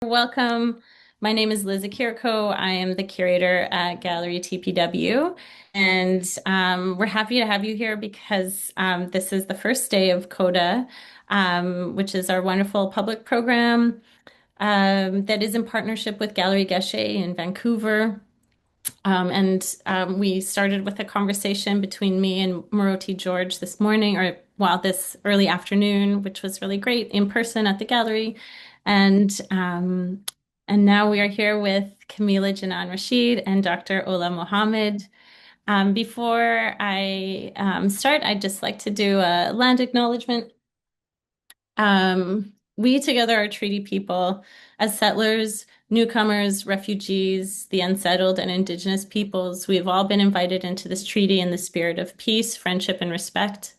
Welcome. My name is Liz Akirko. I am the curator at Gallery TPW, and we're happy to have you here because this is the first day of CODA, which is our wonderful public program that is in partnership with Gallery Gachet in Vancouver. And we started with a conversation between me and Moroti George this morning, or well, this early afternoon, which was really great in person at the gallery. And now we are here with Kameelah Janan Rasheed and Dr. Ola Mohammed. Before I start, I'd just like to do a land acknowledgement. We together are treaty people. As settlers, newcomers, refugees, the unsettled, and Indigenous peoples, we have all been invited into this treaty in the spirit of peace, friendship, and respect.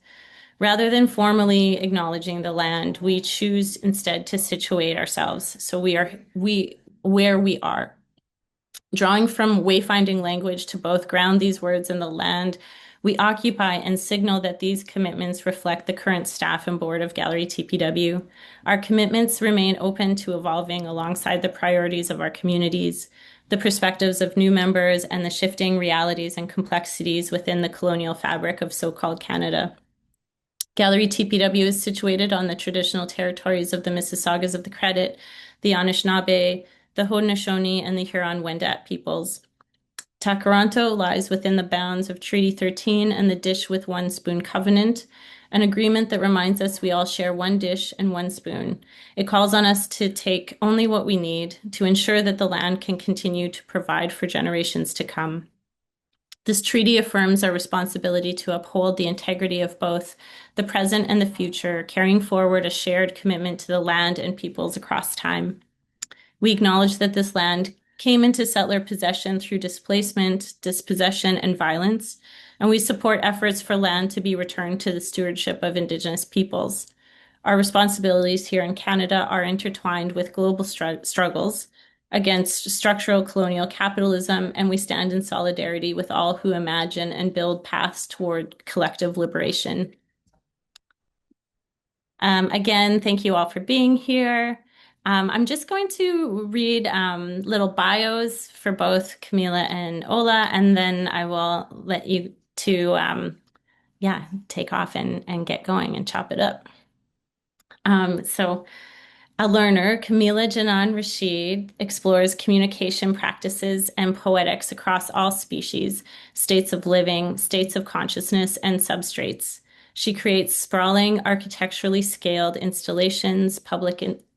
Rather than formally acknowledging the land, we choose instead to situate ourselves. So we where we are. Drawing from wayfinding language to both ground these words in the land, we occupy and signal that these commitments reflect the current staff and board of Gallery TPW. Our commitments remain open to evolving alongside the priorities of our communities, the perspectives of new members, and the shifting realities and complexities within the colonial fabric of so-called Canada. Gallery TPW is situated on the traditional territories of the Mississaugas of the Credit, the Anishinaabe, the Haudenosaunee, and the Huron-Wendat peoples. Takaranto lies within the bounds of Treaty 13 and the Dish with One Spoon Covenant, an agreement that reminds us we all share one dish and one spoon. It calls on us to take only what we need to ensure that the land can continue to provide for generations to come. This treaty affirms our responsibility to uphold the integrity of both the present and the future, carrying forward a shared commitment to the land and peoples across time. We acknowledge that this land came into settler possession through displacement, dispossession, and violence, and we support efforts for land to be returned to the stewardship of Indigenous peoples. Our responsibilities here in Canada are intertwined with global struggles against structural colonial capitalism, and we stand in solidarity with all who imagine and build paths toward collective liberation. Again, thank you all for being here. I'm just going to read little bios for both Kameelah and Ola, and then I will let you to, yeah, take off and get going and chop it up. So a learner, Kameelah Janan Rasheed explores communication practices and poetics across all species, states of living, states of consciousness, and substrates. She creates sprawling, architecturally scaled installations,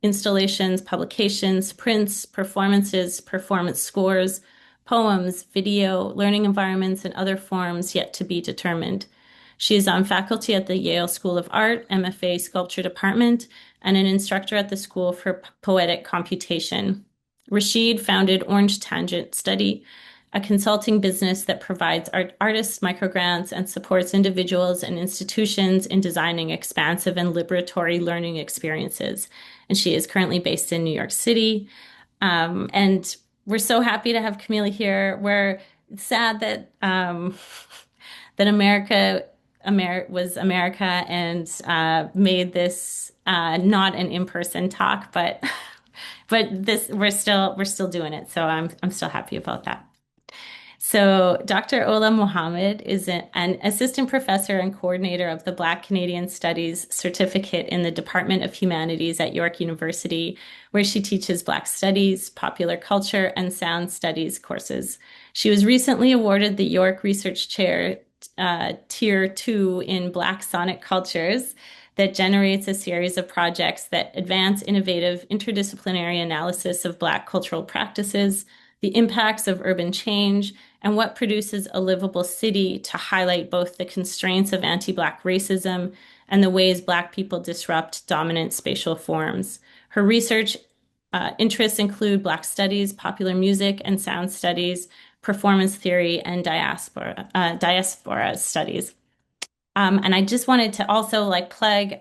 installations, publications, prints, performances, performance scores, poems, video, learning environments, and other forms yet to be determined. She is on faculty at the Yale School of Art, MFA Sculpture Department, and an instructor at the School for Poetic Computation. Rasheed founded Orange Tangent Study, a consulting business that provides artists microgrants and supports individuals and institutions in designing expansive and liberatory learning experiences. And she is currently based in New York City. And we're so happy to have Kameelah here. We're sad that that was America and made this not an in-person talk, but this we're still doing it. So I'm still happy about that. So Dr. Ola Mohammed is an assistant professor and coordinator of the Black Canadian Studies certificate in the Department of Humanities at York University, where she teaches Black Studies, Popular Culture, and Sound Studies courses. She was recently awarded the York Research Chair Tier 2 in Black Sonic Cultures that generates a series of projects that advance innovative interdisciplinary analysis of Black cultural practices, the impacts of urban change, and what produces a livable city to highlight both the constraints of anti-Black racism and the ways Black people disrupt dominant spatial forms. Her research interests include Black studies, popular music and sound studies, performance theory, and diaspora studies. And I just wanted to also plug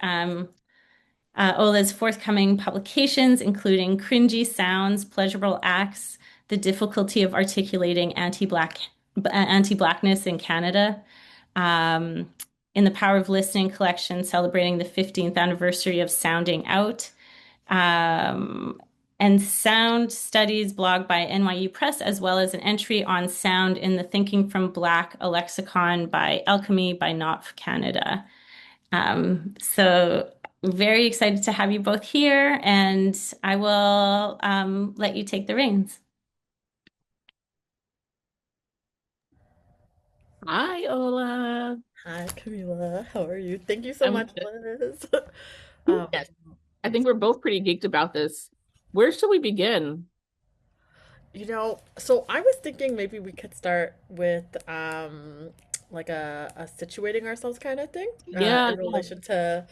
Ola's forthcoming publications, including Cringy Sounds, Pleasurable Acts, The Difficulty of Articulating Anti-Blackness in Canada, in the Power of Listening collection celebrating the 15th anniversary of Sounding Out, and and sound studies blog by NYU Press, as well as an entry on sound in the Thinking from Black, a lexicon by Alchemy by Knopf Canada. So very excited to have you both here, and I will let you take the reins. Hi, Ola. Hi, Kameelah. How are you? Thank you so I'm much, Liz. yes. I I'm think so, we're both pretty geeked about this. Where should we begin? so I was thinking maybe we could start with like a situating ourselves kind of thing Yeah, in yeah, relation to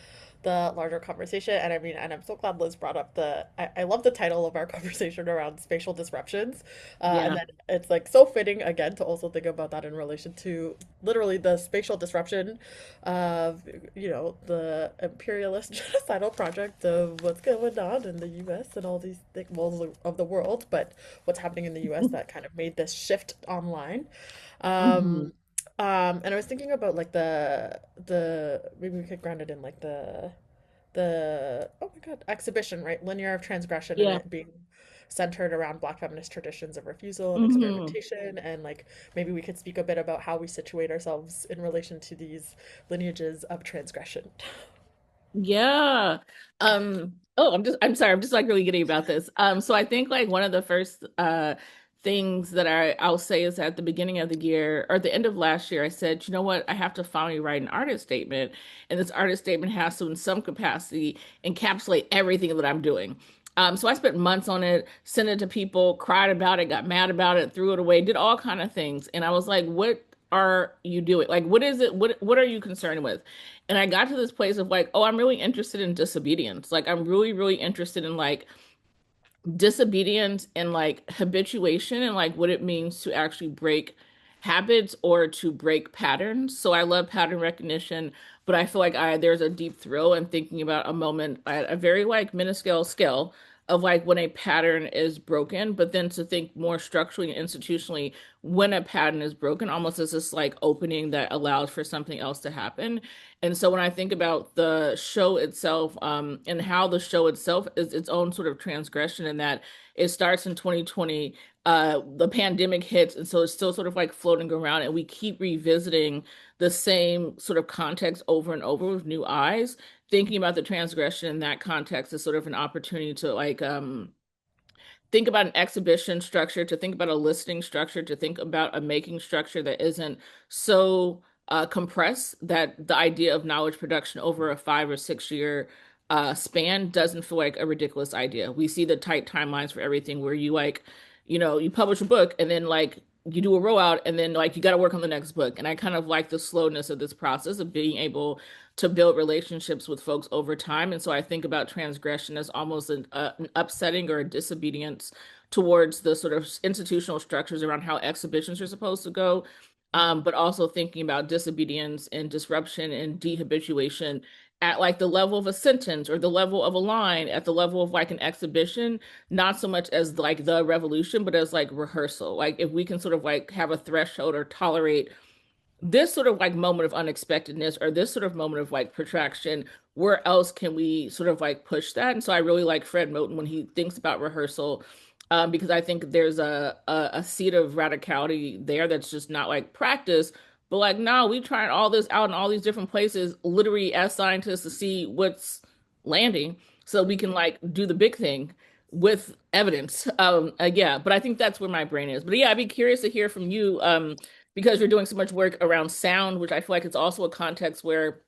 the larger conversation. And I mean, and I'm so glad Liz brought up I love the title of our conversation around spatial disruptions. And yeah. then it's like so fitting again to also think about that in relation to literally the spatial disruption of, the imperialist genocidal project of what's going on in the US and all these thick walls of the world, but what's happening in the US that kind of made this shift online. Hmm. Um, and I was thinking about like the maybe we could ground it in like the oh my God, exhibition, right? Linear of transgression and Yeah. it being centered around Black feminist traditions of refusal and Hmm. experimentation. And like maybe we could speak a bit about how we situate ourselves in relation to these lineages of transgression. Yeah. Oh, I'm sorry, I'm just like really getting about this. So I think like one of the first things that I'll say is at the beginning of the year or the end of last year, I said, you know what, I have to finally write an artist statement. And this artist statement has to, in some capacity, encapsulate everything that I'm doing. So I spent months on it, sent it to people, cried about it, got mad about it, threw it away, did all kind of things. And I was like, what are you doing? Like, what is it? What are you concerned with? And I got to this place of like, oh, I'm really interested in disobedience. Like, I'm really, really interested in like disobedience and like habituation and like what it means to actually break habits or to break patterns. So I love pattern recognition, but I feel like I there's a deep thrill in thinking about a moment at a very like minuscule scale of like when a pattern is broken, but then to think more structurally and institutionally when a pattern is broken, almost as this like opening that allows for something else to happen. And so when I think about the show itself, and how the show itself is its own sort of transgression in that it starts in 2020, the pandemic hits, and so it's still sort of like floating around, and we keep revisiting the same sort of context over and over with new eyes. Thinking about the transgression in that context is sort of an opportunity to like think about an exhibition structure, to think about a listing structure, to think about a making structure that isn't so compressed that the idea of knowledge production over a 5 or 6 year span doesn't feel like a ridiculous idea. We see the tight timelines for everything where you like, you publish a book and then like you do a rollout and then like you got to work on the next book. And I kind of like the slowness of this process of being able to build relationships with folks over time. And so I think about transgression as almost an upsetting or a disobedience towards the sort of institutional structures around how exhibitions are supposed to go. But also thinking about disobedience and disruption and dehabituation at like the level of a sentence or the level of a line, at the level of like an exhibition, not so much as like the revolution, but as like rehearsal. Like if we can sort of like have a threshold or tolerate this sort of like moment of unexpectedness or this sort of moment of like protraction, where else can we sort of like push that? And so I really like Fred Moten when he thinks about rehearsal, because I think there's a seed of radicality there that's just not like practice, but like, no, we tried all this out in all these different places, literally as scientists to see what's landing so we can like do the big thing with evidence. Yeah, but I think that's where my brain is. But yeah, I'd be curious to hear from you. Because you're doing so much work around sound, which I feel like it's also a context where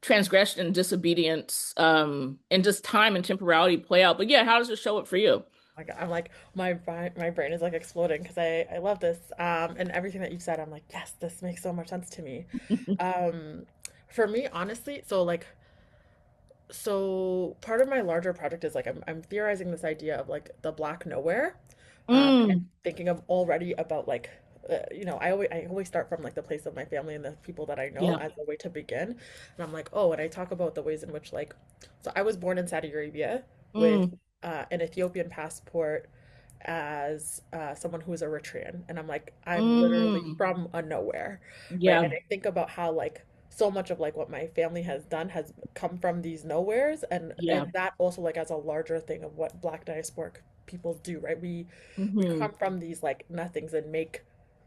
transgression and disobedience, and just time and temporality play out. But yeah, how does it show up for you? Like I'm like my brain is like exploding because I love this and everything that you said. I'm like, yes, this makes so much sense to me. Um, for me, honestly, so part of my larger project is like I'm theorizing this idea of like the black nowhere, and Mm, thinking of already about like I always start from like the place of my family and the people that I know yeah. as a way to begin, and I'm like, oh, and I talk about the ways in which like, so I was born in Saudi Arabia with Mm, an Ethiopian passport as someone who is Eritrean, and I'm like, I'm literally mm, from a nowhere, right? yeah. And I think about how like so much of like what my family has done has come from these nowheres, Yeah. and that also like as a larger thing of what Black diasporic people do, right? We Hmm. come from these like nothings and make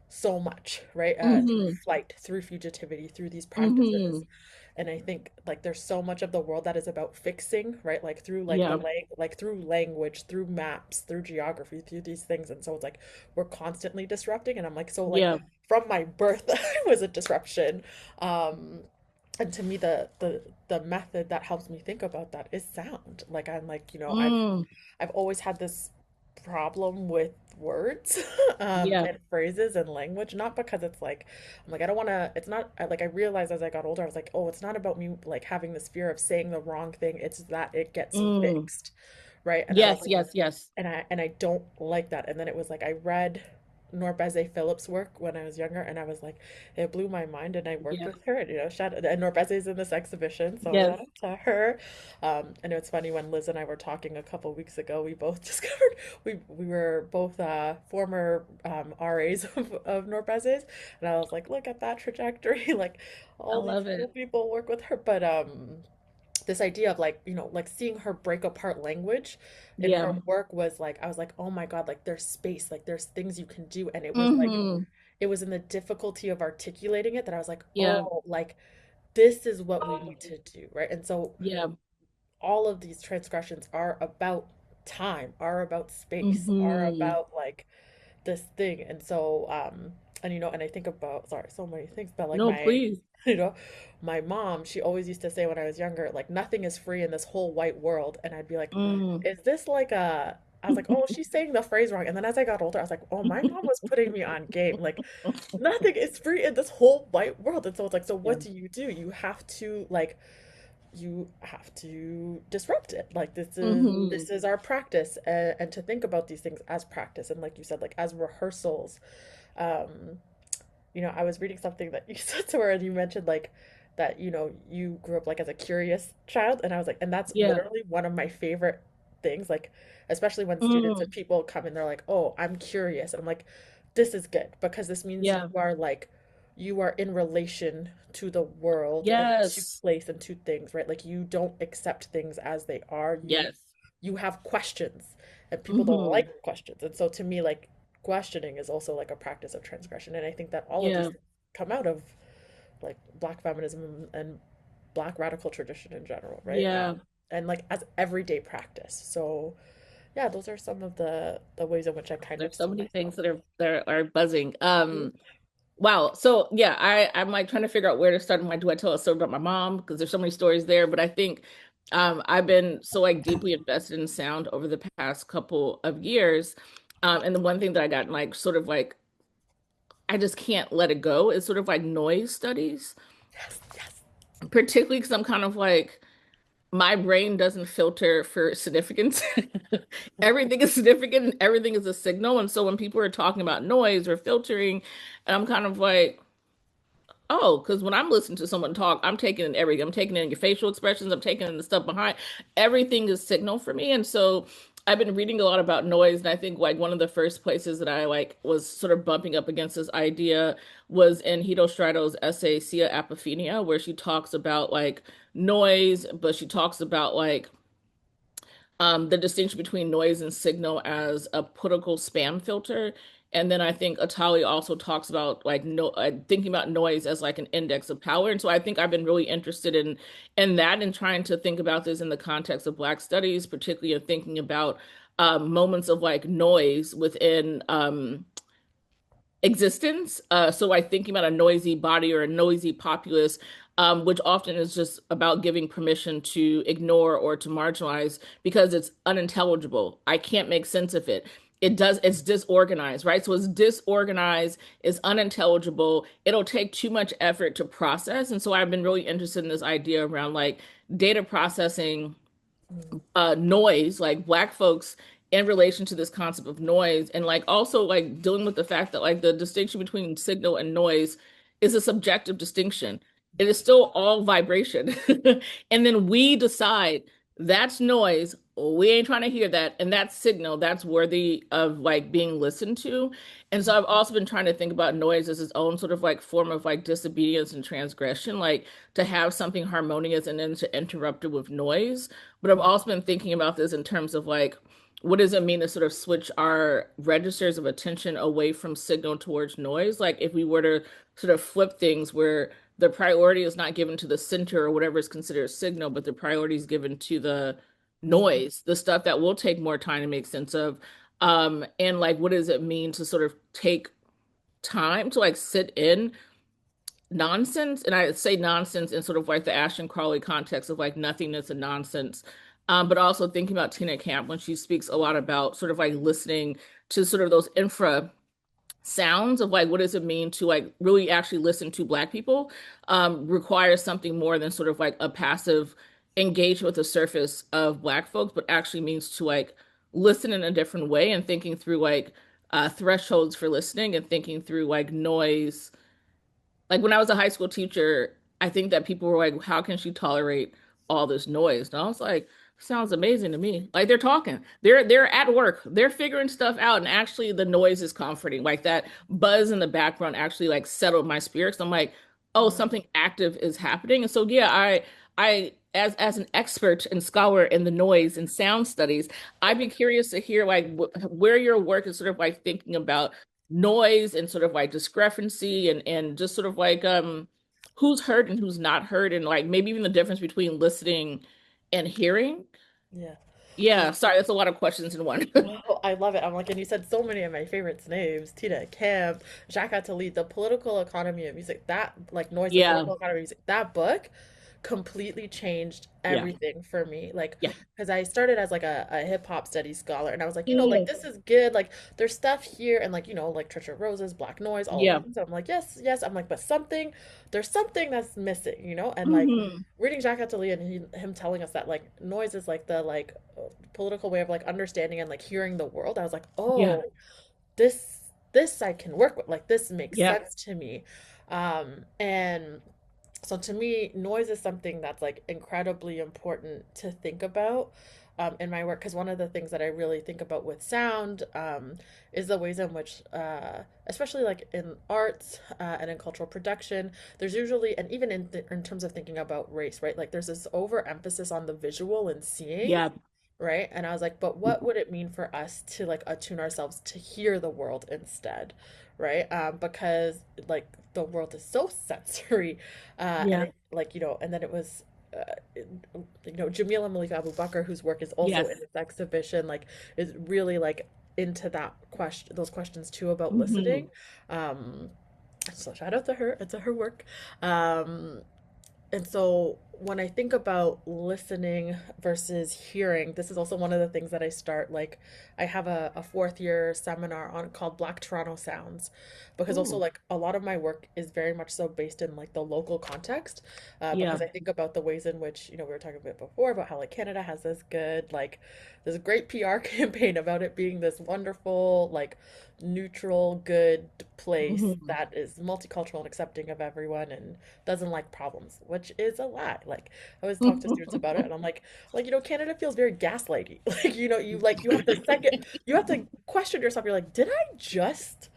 so much, right? Through Hmm. flight, through fugitivity, through these practices. Hmm. And I think like there's so much of the world that is about fixing, right? Like through like Yeah. like through language, through maps, through geography, through these things. And so it's like we're constantly disrupting. And I'm like, so like Yeah. from my birth was a disruption. Um, and to me the method that helps me think about that is sound. Like I'm like, Mm. I've always had this problem with words Yeah. and phrases and language, not because it's like I'm like I don't want to, it's not like I realized as I got older I was like, oh, it's not about me like having this fear of saying the wrong thing, it's that it gets Mm. fixed, right? And I was Yes, like, yes, yes. and I don't like that. And then it was like I read Norbese Phillips' work when I was younger, and I was like, it blew my mind. And I worked Yeah. with her, and shout and Norbese's in this exhibition, so Yes. shout out to her. And it's funny when Liz and I were talking a couple weeks ago, we both discovered we were both former RAs of Norbese's, and I was like, look at that trajectory, like I all these love cool it. people work with her, but this idea of like like seeing her break apart language in Yeah. her work was like I was like, oh my God, like there's space, like there's things you can do. And it was like Hmm. it was in the difficulty of articulating it that I was like, Yeah. oh, like this is what we need to do, right? And so Yeah. all of these transgressions are about time, are about space, are Hmm. about like this thing. And so and and I think about, sorry, so many things, but like No, my please. you know my mom, she always used to say when I was younger, like nothing is free in this whole white world. And I'd be like, Mm. is this like a, I was like, oh, she's saying the phrase wrong. And then as I got older I was like, oh, my mom was putting me on game, like nothing is free in this whole white world. And so it's like, so Yeah. what do? You have to like, you have to disrupt it. Like Hmm. this is our practice, and to think about these things as practice, and like you said, like as rehearsals. um I was reading something that you said to her, and you mentioned like that, you grew up like as a curious child, and I was like, and that's Yeah. literally one of my favorite things, like especially when students and Mm. people come and they're like, oh, I'm curious, and I'm like, this is good because this means Yeah. you are in relation to the world and to Yes. place and to things, right? Like you don't accept things as they are. Yes. You have questions, and people don't Hmm. like questions. And so to me, like questioning is also like a practice of transgression. And I think that all of these Yeah. things come out of like Black feminism and Black radical tradition in general, right? Yeah. And like as everyday practice. So yeah, those are some of the ways in which I kind of There's so see many things myself. that are buzzing. Mhm. Wow. So yeah, I'm like trying to figure out where to start. Do I tell a story about my mom? Because there's so many stories there. But I think I've been so like deeply invested in sound over the past couple of years. And the one thing that I got like sort of like I just can't let it go is sort of like noise studies, Yes, yes. particularly because I'm kind of like my brain doesn't filter for significance. Everything is significant and everything is a signal. And so when people are talking about noise or filtering, and I'm kind of like, oh, because when I'm listening to someone talk, I'm taking in everything. I'm taking in your facial expressions. I'm taking in the stuff behind. Everything is signal for me. And so I've been reading a lot about noise. And I think like one of the first places that I like was sort of bumping up against this idea was in Hito Strado's essay, Sia Apophenia, where she talks about like noise, but she talks about like the distinction between noise and signal as a political spam filter. And then I think Atali also talks about like no thinking about noise as like an index of power. And so I think I've been really interested in that and trying to think about this in the context of Black studies, particularly in thinking about moments of like noise within existence. So like thinking about a noisy body or a noisy populace, which often is just about giving permission to ignore or to marginalize because it's unintelligible. I can't make sense of it. It's disorganized, right? So it's disorganized, it's unintelligible. It'll take too much effort to process. And so I've been really interested in this idea around like data processing Mm. noise, like Black folks in relation to this concept of noise, and like also like dealing with the fact that like the distinction between signal and noise is a subjective distinction. It is still all vibration. And then we decide that's noise we ain't trying to hear that. And that signal, that's worthy of like being listened to. And so I've also been trying to think about noise as its own sort of like form of like disobedience and transgression, like to have something harmonious and then to interrupt it with noise. But I've also been thinking about this in terms of like, what does it mean to sort of switch our registers of attention away from signal towards noise? Like if we were to sort of flip things where the priority is not given to the center or whatever is considered signal, but the priority is given to the noise, the stuff that will take more time to make sense of. And like, what does it mean to sort of take time to like sit in nonsense? And I say nonsense in sort of like the Ashton Crawley context of like nothingness and nonsense. But also thinking about Tina Camp when she speaks a lot about sort of like listening to sort of those infra sounds of like what does it mean to like really actually listen to Black people requires something more than sort of like a passive engagement with the surface of Black folks, but actually means to like listen in a different way and thinking through like thresholds for listening and thinking through like noise. Like when I was a high school teacher, I think that people were like, how can she tolerate all this noise? And I was like, sounds amazing to me. Like they're talking. They're at work. They're figuring stuff out. And actually the noise is comforting. Like that buzz in the background actually like settled my spirits. I'm like, oh, Mhm. something active is happening. And so yeah, I as an expert and scholar in the noise and sound studies, I'd be curious to hear like where your work is sort of like thinking about noise and sort of like discrepancy and just sort of like who's heard and who's not heard and like maybe even the difference between listening and hearing. Yeah. Yeah, sorry, that's a lot of questions in one. Oh, I love it. I'm like, and you said so many of my favorites names: Tina Camp, Jacques Attali, The Political Economy of Music. That, like, Noise, The Yeah, Political Economy of Music. That book completely changed yeah, everything for me. Like, yeah. because I started as like a hip hop studies scholar, and I was like, like Mm, this is good. Like, there's stuff here, and like, like Treasure Roses, Black Noise, all of these yeah. things. I'm like, yes, yes. I'm like, but there's something that's missing, and like Hmm. reading Jacques Attali and him telling us that like noise is like the like political way of like understanding and like hearing the world. I was like, Yeah, oh, this I can work with. Like this makes yeah, sense to me. And so to me, noise is something that's like incredibly important to think about in my work, because one of the things that I really think about with sound is the ways in which, especially like in arts and in cultural production, there's usually, and even in terms of thinking about race, right? Like there's this overemphasis on the visual and seeing, yeah, right? And I was like, but what would it mean for us to like attune ourselves to hear the world instead, right? Because like the world is so sensory, and yeah, it like and then it was. Jamila Malika Abu Bakr, whose work is also in yes. this exhibition, like is really like into that question, those questions too about listening. Hmm. Um, so shout out to her, it's her work. Um, and so when I think about listening versus hearing, this is also one of the things that I start. Like, I have a fourth year seminar on called Black Toronto Sounds, because also Ooh, like a lot of my work is very much so based in like the local context. Because yeah, I think about the ways in which, we were talking about before about how like Canada has this good, like this great PR campaign about it being this wonderful, like neutral, good place hmm, that is multicultural and accepting of everyone and doesn't like problems, which is a lie. Like I always talk to students about it, and I'm like Canada feels very gaslighty. Like you have to you have to question yourself. You're like, did I just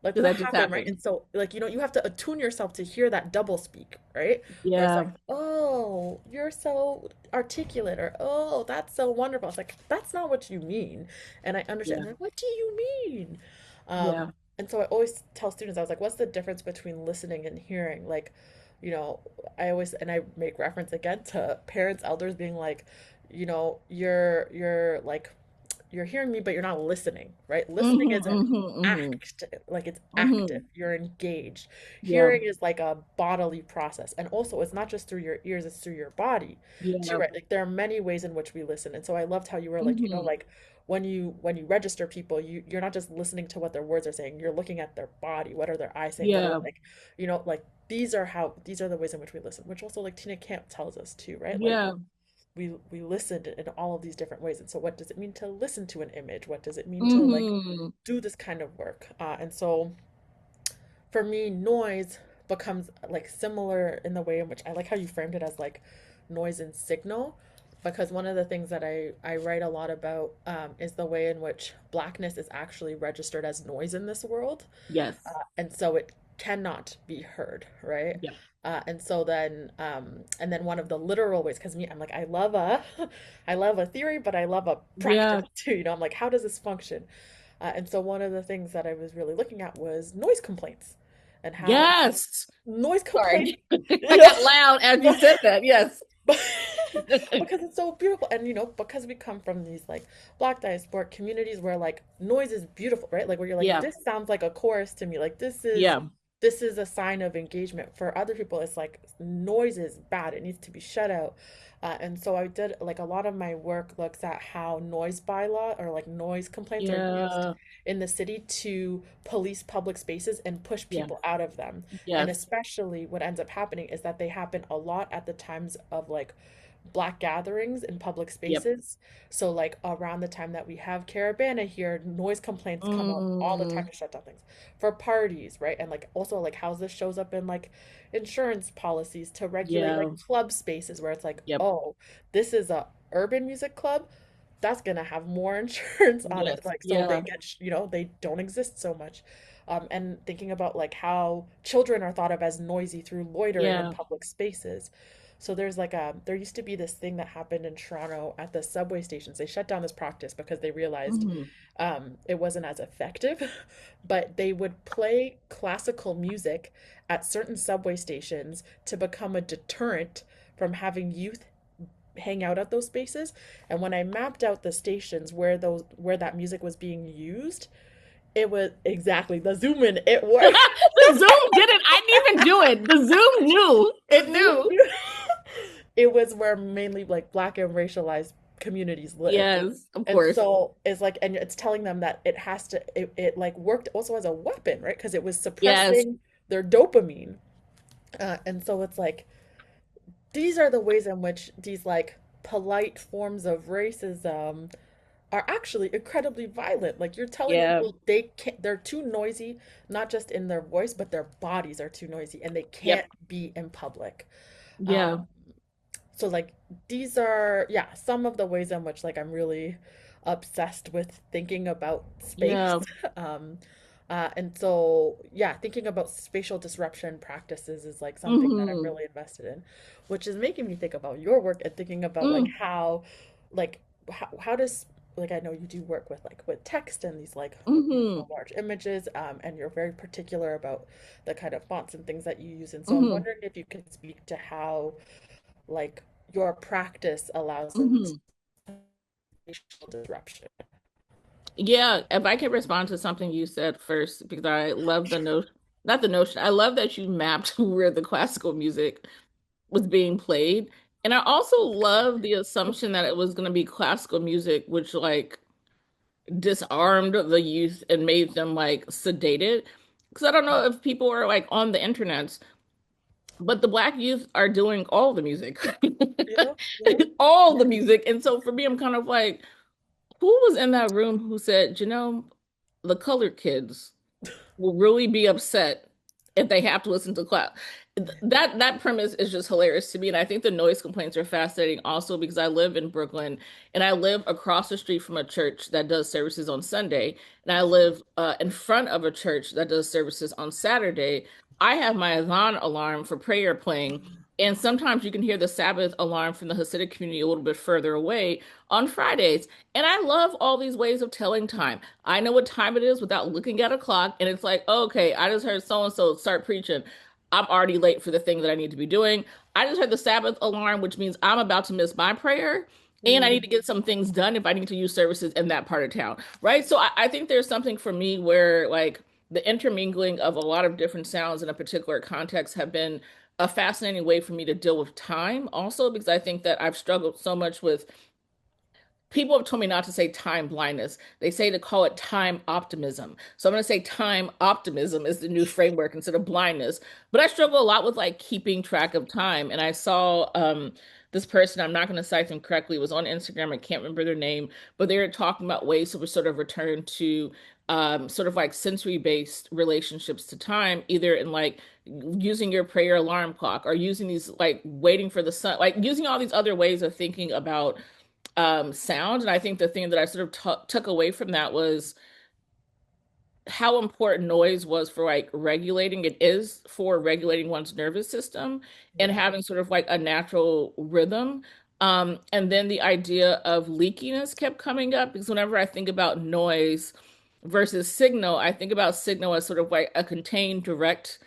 like did what that just happened, right? happen? And so like you have to attune yourself to hear that double speak, right? Where it's Yeah, like, oh, you're so articulate, or oh, that's so wonderful. It's like that's not what you mean, and I understand. yeah, Like, what do you mean? yeah. And so I always tell students, I was like, what's the difference between listening and hearing? Like, you know, and I make reference again to parents, elders being like, you're like, you're hearing me, but you're not listening, right? Listening is Hmm. an Hmm. act, like it's active, Hmm. you're engaged. Yeah, Hearing is like a bodily process. And also, it's not just through your ears, it's through your body too, yeah. right? Like there are many ways in which we listen. And so I loved how you were like, Hmm. like when you register people, you're not just listening to what their words are saying, you're looking at their body. What are their eyes saying? What are Yeah, like, like these are the ways in which we listen, which also like Tina Camp tells us too, right? Like yeah. we listened in all of these different ways. And so what does it mean to listen to an image? What does it mean to like Hmm. do this kind of work? And so for me, noise becomes like similar in the way in which I like how you framed it as like noise and signal. because one of the things that I write a lot about is the way in which blackness is actually registered as noise in this world. Yes. And so it cannot be heard, right? Yep. And so then, and then one of the literal ways, because me, I'm like, I love a theory, but I love a practice Yeah. too. You know, I'm like, how does this function? And so one of the things that I was really looking at was noise complaints and how Yes. noise complaints, Sorry. you I know, got loud as you said that. Yes. because it's so beautiful. And, you know, because we come from these like Black diasporic communities where like noise is beautiful, right? Like where you're like, Yeah. this sounds like a chorus to me. Like Yeah. this is a sign of engagement. For other people, it's like noise is bad. It needs to be shut out. And so I did like a lot of my work looks at how noise bylaw or like noise complaints are used Yeah. in the city to police public spaces and push Yeah. people out of them. And Yes. especially what ends up happening is that they happen a lot at the times of like Black gatherings in public Yep. spaces. So like around the time that we have Caravana here, noise complaints come up all the time Mm. to shut down things for parties, right? And like also like how this shows up in like insurance policies to regulate Yeah. like club spaces where it's like, Yep. oh, this is a urban music club, that's gonna have more insurance on it. Yes. Like so they Yeah. get, you know, they don't exist so much. And thinking about like how children are thought of as noisy through loitering in Yeah. public spaces. So there's like there used to be this thing that happened in Toronto at the subway stations. They shut down this practice because they realized Hmm. it wasn't as effective, but they would play classical music at certain subway stations to become a deterrent from having youth hang out at those spaces. And when I mapped out the stations where that music was being used, it was exactly the zoom in. It worked. The Zoom did it. I didn't even do it. The Zoom knew. The It zoom. knew. It was where mainly like Black and racialized communities lived. Yes, of And course. so it's like, and it's telling them that it like worked also as a weapon, right? Because it was Yes. suppressing their dopamine. And so it's like, these are the ways in which these like polite forms of racism are actually incredibly violent. Like you're telling Yeah. people they can't, they're too noisy, not just in their voice, but their bodies are too noisy and they can't Yep. be in public. Yeah. Um, so like these are yeah some of the ways in which like I'm really obsessed with thinking about space. Yeah. um and so yeah, thinking about spatial disruption practices is like something that I'm Hmm. really invested in, which is making me think about your work and thinking about like Mm. how like how does like I know you do work with text and these like Hmm. beautiful large images, and you're very particular about the kind of fonts and things that you use, and so I'm Hmm. wondering if you can speak to how like your practice allows for this Hmm. spatial disruption. Yeah, if I could respond to something you said first, because I love the notion, not the notion, I love that you mapped where the classical music was being played. And I also love the assumption that it was going to be classical music, which like disarmed the youth and made them like sedated. Because I don't know if people are like on the internet, but the Black youth are doing all the music, Yeah, yeah. all the music. And so for me, I'm kind of like, who was in that room who said, you know, the colored kids will really be upset if they have to listen to clap. That premise is just hilarious to me, and I think the noise complaints are fascinating also because I live in Brooklyn and I live across the street from a church that does services on Sunday, and I live in front of a church that does services on Saturday. I have my Adhan alarm for prayer playing, and sometimes you can hear the Sabbath alarm from the Hasidic community a little bit further away on Fridays. And I love all these ways of telling time. I know what time it is without looking at a clock. And it's like, oh, okay, I just heard so and so start preaching. I'm already late for the thing that I need to be doing. I just heard the Sabbath alarm, which means I'm about to miss my prayer. And I need to Mm, get some things done if I need to use services in that part of town. Right. So I think there's something for me where like the intermingling of a lot of different sounds in a particular context have been a fascinating way for me to deal with time also because I think that I've struggled so much with people have told me not to say time blindness. They say to call it time optimism. So I'm going to say time optimism is the new framework instead of blindness. But I struggle a lot with like keeping track of time. And I saw this person, I'm not going to cite them correctly, was on Instagram. I can't remember their name, but they were talking about ways to sort of return to sort of like sensory-based relationships to time, either in like using your prayer alarm clock or using these like waiting for the sun, like using all these other ways of thinking about sound. And I think the thing that I sort of took away from that was how important noise was for like regulating it is for regulating one's nervous system and Yeah. having sort of like a natural rhythm. And then the idea of leakiness kept coming up because whenever I think about noise versus signal, I think about signal as sort of like a contained direct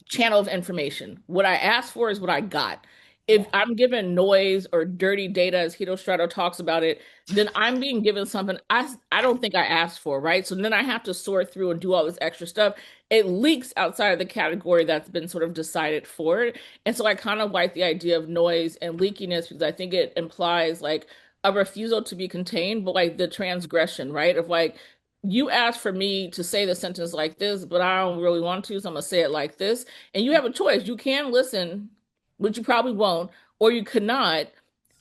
channel of information. What I asked for is what I got. If Yeah. I'm given noise or dirty data, as Hito Strato talks about it, then I'm being given something I don't think I asked for, right? So then I have to sort through and do all this extra stuff. It leaks outside of the category that's been sort of decided for it. And so I kind of like the idea of noise and leakiness because I think it implies like a refusal to be contained, but like the transgression, right? Of like, you asked for me to say the sentence like this, but I don't really want to, so I'm gonna say it like this. And you have a choice. You can listen, which you probably won't, or you could not.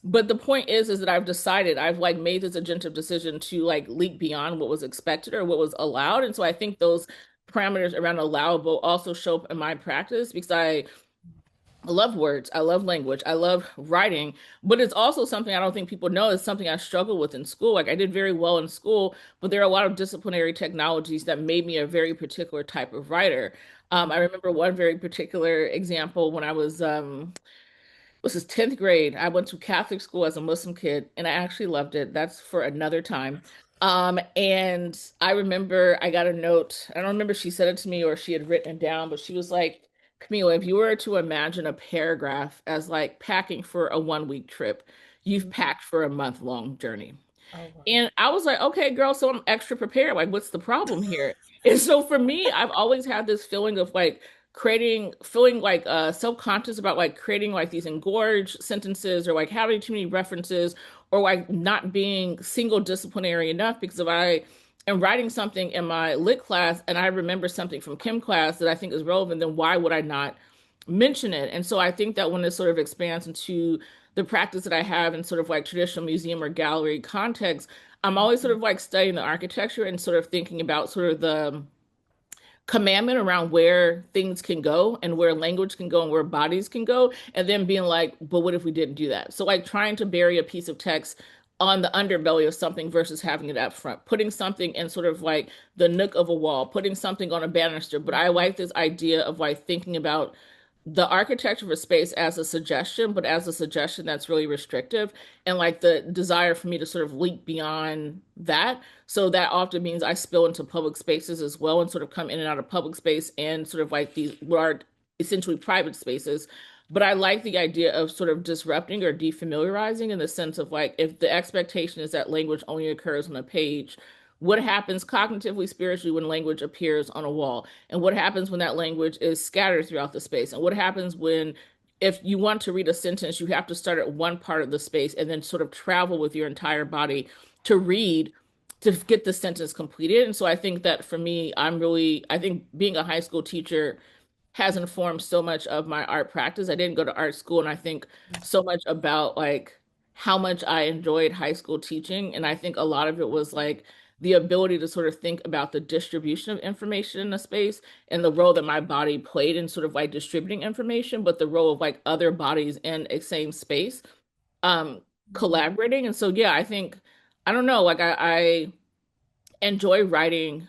But the point is that I've decided, I've like made this agentive decision to like leap beyond what was expected or what was allowed. And so I think those parameters around allowable also show up in my practice because I love words. I love language. I love writing, but it's also something I don't think people know is something I struggled with in school. Like I did very well in school, but there are a lot of disciplinary technologies that made me a very particular type of writer. I remember one very particular example when I was this 10th grade. I went to Catholic school as a Muslim kid, and I actually loved it. That's for another time. And I remember I got a note. I don't remember if she said it to me or she had written it down, but she was like, Kameelah, if you were to imagine a paragraph as like packing for a 1 week trip, you've packed for a month-long journey. Oh wow. And I was like, okay, girl, so I'm extra prepared. Like, what's the problem here? And so for me, I've always had this feeling of like feeling like self-conscious about like creating like these engorged sentences or like having too many references or like not being single disciplinary enough because if I am writing something in my lit class and I remember something from chem class that I think is relevant, then why would I not mention it? And so I think that when it sort of expands into the practice that I have in sort of like traditional museum or gallery context, I'm always sort of like studying the architecture and sort of thinking about sort of the commandment around where things can go and where language can go and where bodies can go, and then being like, but what if we didn't do that? So like trying to bury a piece of text on the underbelly of something versus having it up front, putting something in sort of like the nook of a wall, putting something on a banister. But I like this idea of like thinking about the architecture of a space as a suggestion, but as a suggestion that's really restrictive, and like the desire for me to sort of leap beyond that. So that often means I spill into public spaces as well and sort of come in and out of public space and sort of like these what are essentially private spaces. But I like the idea of sort of disrupting or defamiliarizing in the sense of like if the expectation is that language only occurs on a page, what happens cognitively, spiritually when language appears on a wall? And what happens when that language is scattered throughout the space? And what happens when, if you want to read a sentence, you have to start at one part of the space and then sort of travel with your entire body to read to get the sentence completed. And so I think that for me, I think being a high school teacher has informed so much of my art practice. I didn't go to art school, and I think so much about like how much I enjoyed high school teaching. And I think a lot of it was like the ability to sort of think about the distribution of information in a space and the role that my body played in sort of like distributing information, but the role of like other bodies in a same space, um, collaborating. And so yeah, I think I don't know, like I enjoy writing,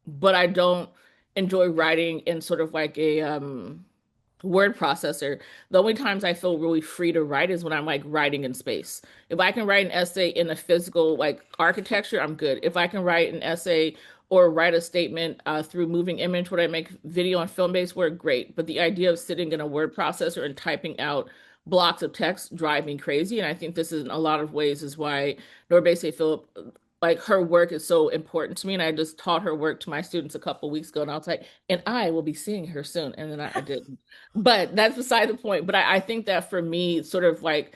but I don't enjoy writing in sort of like a word processor. The only times I feel really free to write is when I'm like writing in space. If I can write an essay in a physical like architecture, I'm good. If I can write an essay or write a statement through moving image when I make video and film-based work, great. But the idea of sitting in a word processor and typing out blocks of text drive me crazy. And I think this is in a lot of ways is why Norbese Philip, like her work is so important to me. And I just taught her work to my students a couple of weeks ago. And I was like, and I will be seeing her soon. And then I didn't. But that's beside the point. But I think that for me, sort of like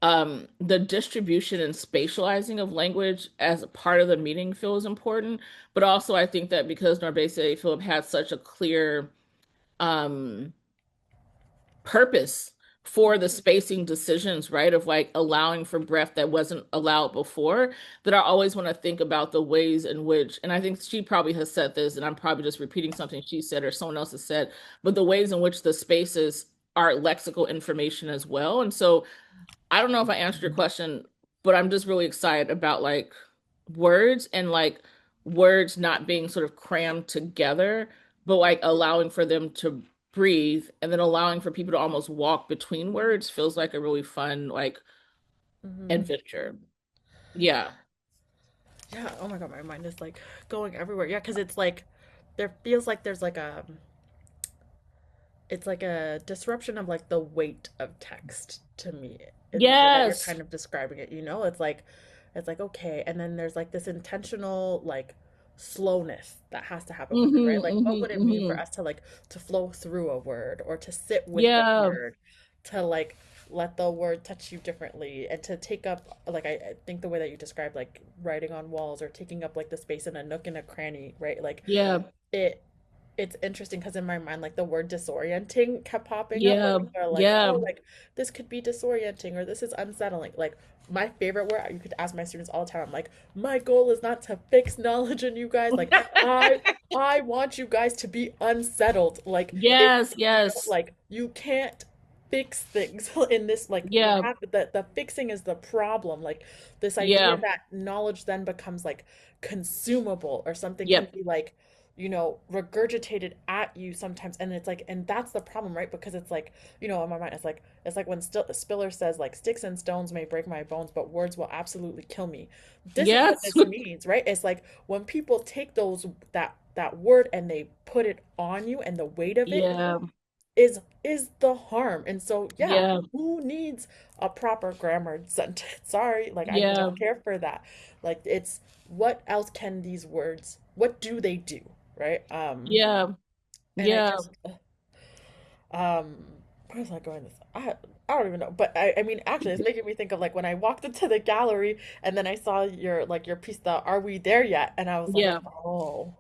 the distribution and spatializing of language as a part of the meeting feels important. But also I think that because Norbese Philip had such a clear um purpose for the spacing decisions, right? Of like allowing for breath that wasn't allowed before, that I always want to think about the ways in which, and I think she probably has said this, and I'm probably just repeating something she said or someone else has said, but the ways in which the spaces are lexical information as well. And so I don't know if I answered your question, but I'm just really excited about like words and like words not being sort of crammed together, but like allowing for them to breathe and then allowing for people to almost walk between words feels like a really fun like Hmm. adventure. Yeah. Yeah. Oh my God, my mind is like going everywhere. Yeah, because it's like there feels like there's like a it's like a disruption of like the weight of text to me in the way that you're Yes. kind of describing it, you know? It's like okay, and then there's like this intentional like slowness that has to happen with it, right? Like what would it mean for us to like to flow through a word or to sit with the Yeah. word, to like let the word touch you differently and to take up like I think the way that you described like writing on walls or taking up like the space in a nook and a cranny, right? Like Yeah. it it's interesting because in my mind like the word disorienting kept popping up where Yeah. people are like, Yeah. oh, like this could be disorienting or this is unsettling. Like my favorite word, you could ask my students all the time, I'm like, my goal is not to fix knowledge in you guys, like I want you guys to be unsettled. Like if Yes. Yes. like you can't fix things in this, like you Yeah. have the fixing is the problem. Like this idea Yeah. that knowledge then becomes like consumable or something can Yep. be like, you know, regurgitated at you sometimes. And it's like, and that's the problem, right? Because it's like, you know, in my mind it's like when Spiller says like sticks and stones may break my bones but words will absolutely kill me. This is what Yes. this means, right? It's like when people take those that word and they put it on you, and the weight of it Yeah. is the harm. And so yeah, Yeah. who needs a proper grammar sentence? Sorry, like I Yeah. don't care for that. Like it's what else can these words, what do they do, right? Yeah. And I Yeah. just um where was I going this, I don't even know, but I mean actually it's making me think of like when I walked into the gallery and then I saw your like your piece, the Are We There Yet? And I was like, Yeah. oh,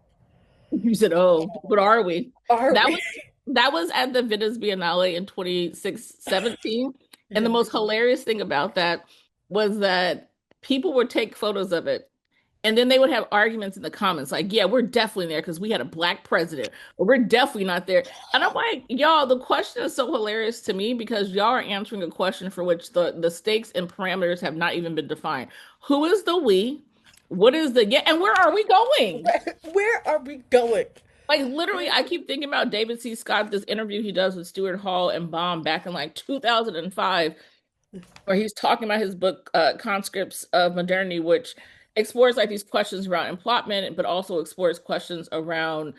You said, "Oh, but are we?" are That we? was that was at the Venice Biennale in 2017. And the Yeah. most hilarious thing about that was that people would take photos of it and then they would have arguments in the comments like, "Yeah, we're definitely there because we had a black president, or we're definitely not there." And I'm like, y'all, the question is so hilarious to me because y'all are answering a question for which the stakes and parameters have not even been defined. Who is the we? What is the yeah? And where are we going? Where are we going? Like literally, I keep thinking about David C. Scott, this interview he does with Stuart Hall and Baum back in like 2005, where he's talking about his book, Conscripts of Modernity, which explores like these questions around implantment, but also explores questions around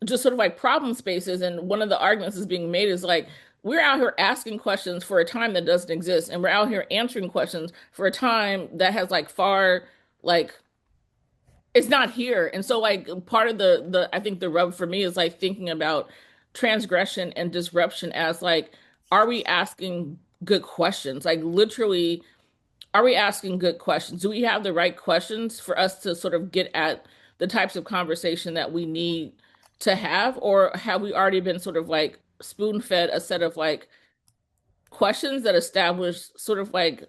just sort of like problem spaces. And one of the arguments is being made is like, we're out here asking questions for a time that doesn't exist, and we're out here answering questions for a time that has like far like it's not here. And so like part of the I think the rub for me is like thinking about transgression and disruption as like, are we asking good questions? Like literally, are we asking good questions? Do we have the right questions for us to sort of get at the types of conversation that we need to have? Or have we already been sort of like spoon-fed a set of like questions that establish sort of like